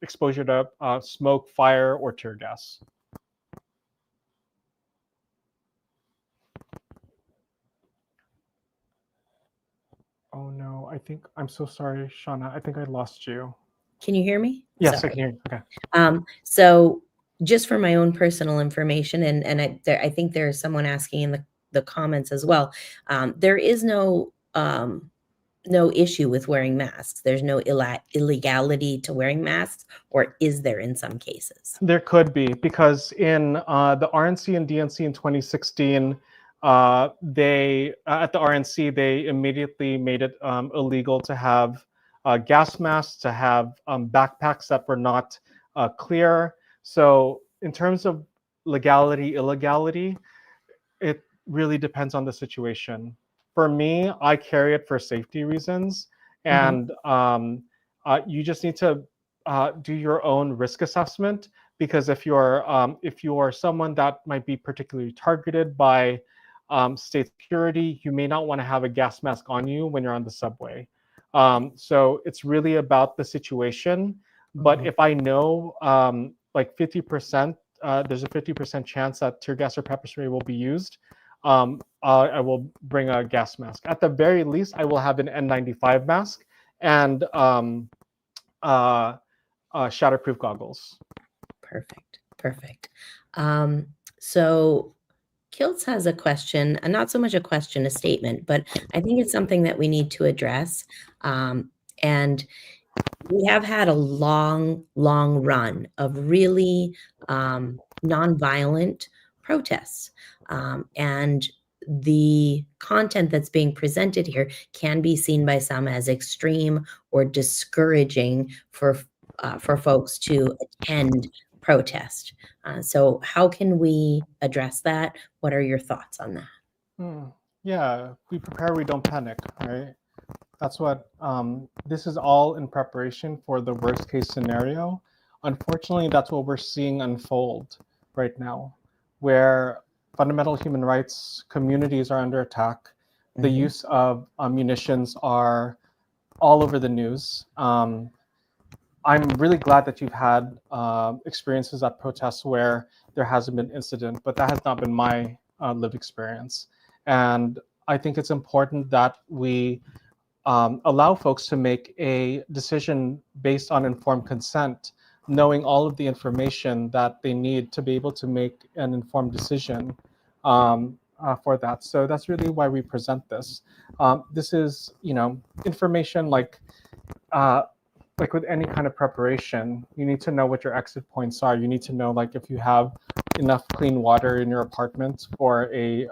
exposure to smoke, fire, or tear gas. Oh no, I'm so sorry, Shauna. I think I lost you. Can you hear me? Yes, Sorry. I can hear you. Okay. So just for my own personal information, and I think there's someone asking in the comments as well, there is no issue with wearing masks. There's no illegality to wearing masks, or is there in some cases? There could be, because in the RNC and DNC in 2016, they at the RNC they immediately made it illegal to have gas masks, to have backpacks that were not clear. So in terms of legality, illegality, it really depends on the situation. For me, I carry it for safety reasons, and you just need to do your own risk assessment, because if you're someone that might be particularly targeted by state security, you may not want to have a gas mask on you when you're on the subway. So it's really about the situation. But if I know like 50%, there's a 50% chance that tear gas or pepper spray will be used, I will bring a gas mask. At the very least, I will have an N95 mask and shatterproof goggles. Perfect. So Kiltz has a question, and not so much a question, a statement, but I think it's something that we need to address. And we have had a long run of really nonviolent protests. And the content that's being presented here can be seen by some as extreme or discouraging for folks to attend protest. So how can we address that? What are your thoughts on that? Yeah, we prepare, we don't panic, right? That's what this is all in preparation for the worst case scenario. Unfortunately, that's what we're seeing unfold right now, where fundamental human rights communities are under attack. The use of munitions are all over the news. I'm really glad that you've had experiences at protests where there hasn't been incident, but that has not been my lived experience. And I think it's important that we allow folks to make a decision based on informed consent, knowing all of the information that they need to be able to make an informed decision for that. So that's really why we present this. This is, information like with any kind of preparation, you need to know what your exit points are. You need to know, like, if you have enough clean water in your apartment for a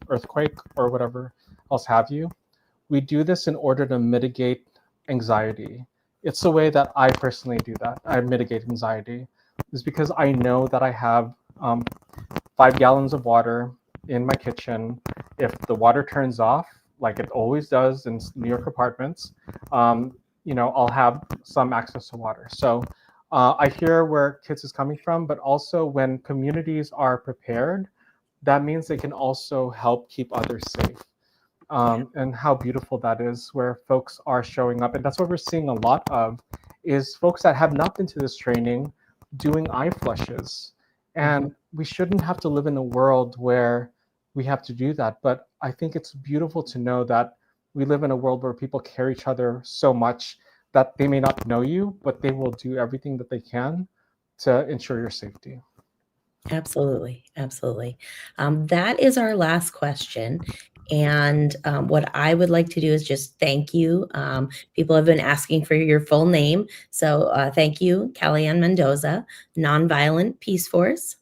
earthquake or whatever else have you. We do this in order to mitigate anxiety. It's the way that I personally do that. I mitigate anxiety is because I know that I have 5 gallons of water in my kitchen. If the water turns off, like it always does in New York apartments, I'll have some access to water. So I hear where kids is coming from, but also when communities are prepared, that means they can also help keep others safe. And how beautiful that is, where folks are showing up. And that's what we're seeing a lot of, is folks that have not been to this training doing eye flushes. And we shouldn't have to live in a world where we have to do that. But I think it's beautiful to know that we live in a world where people care each other so much that they may not know you, but they will do everything that they can to ensure your safety. Absolutely. Absolutely. That is our last question. And what I would like to do is just thank you. People have been asking for your full name. So thank you, Kellyanne Mendoza, Nonviolent Peaceforce.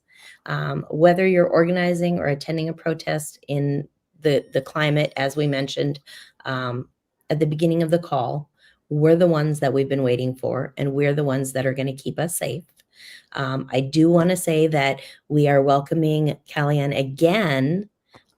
Whether you're organizing or attending a protest in the climate, as we mentioned at the beginning of the call, we're the ones that we've been waiting for, and we're the ones that are going to keep us safe. I do want to say that we are welcoming Kellyanne again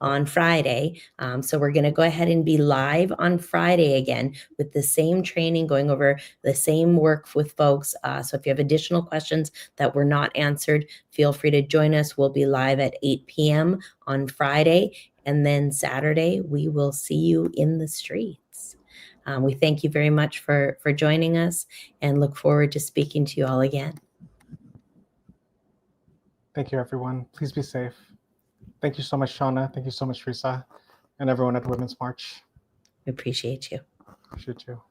on Friday. So we're going to go ahead and be live on Friday again with the same training, going over the same work with folks. So if you have additional questions that were not answered, feel free to join us. We'll be live at 8 p.m. on Friday. And then Saturday, we will see you in the streets. We thank you very much for joining us and look forward to speaking to you all again. Thank you, everyone. Please be safe. Thank you so much, Shauna. Thank you so much, Risa, and everyone at the Women's March. We appreciate you. Appreciate you.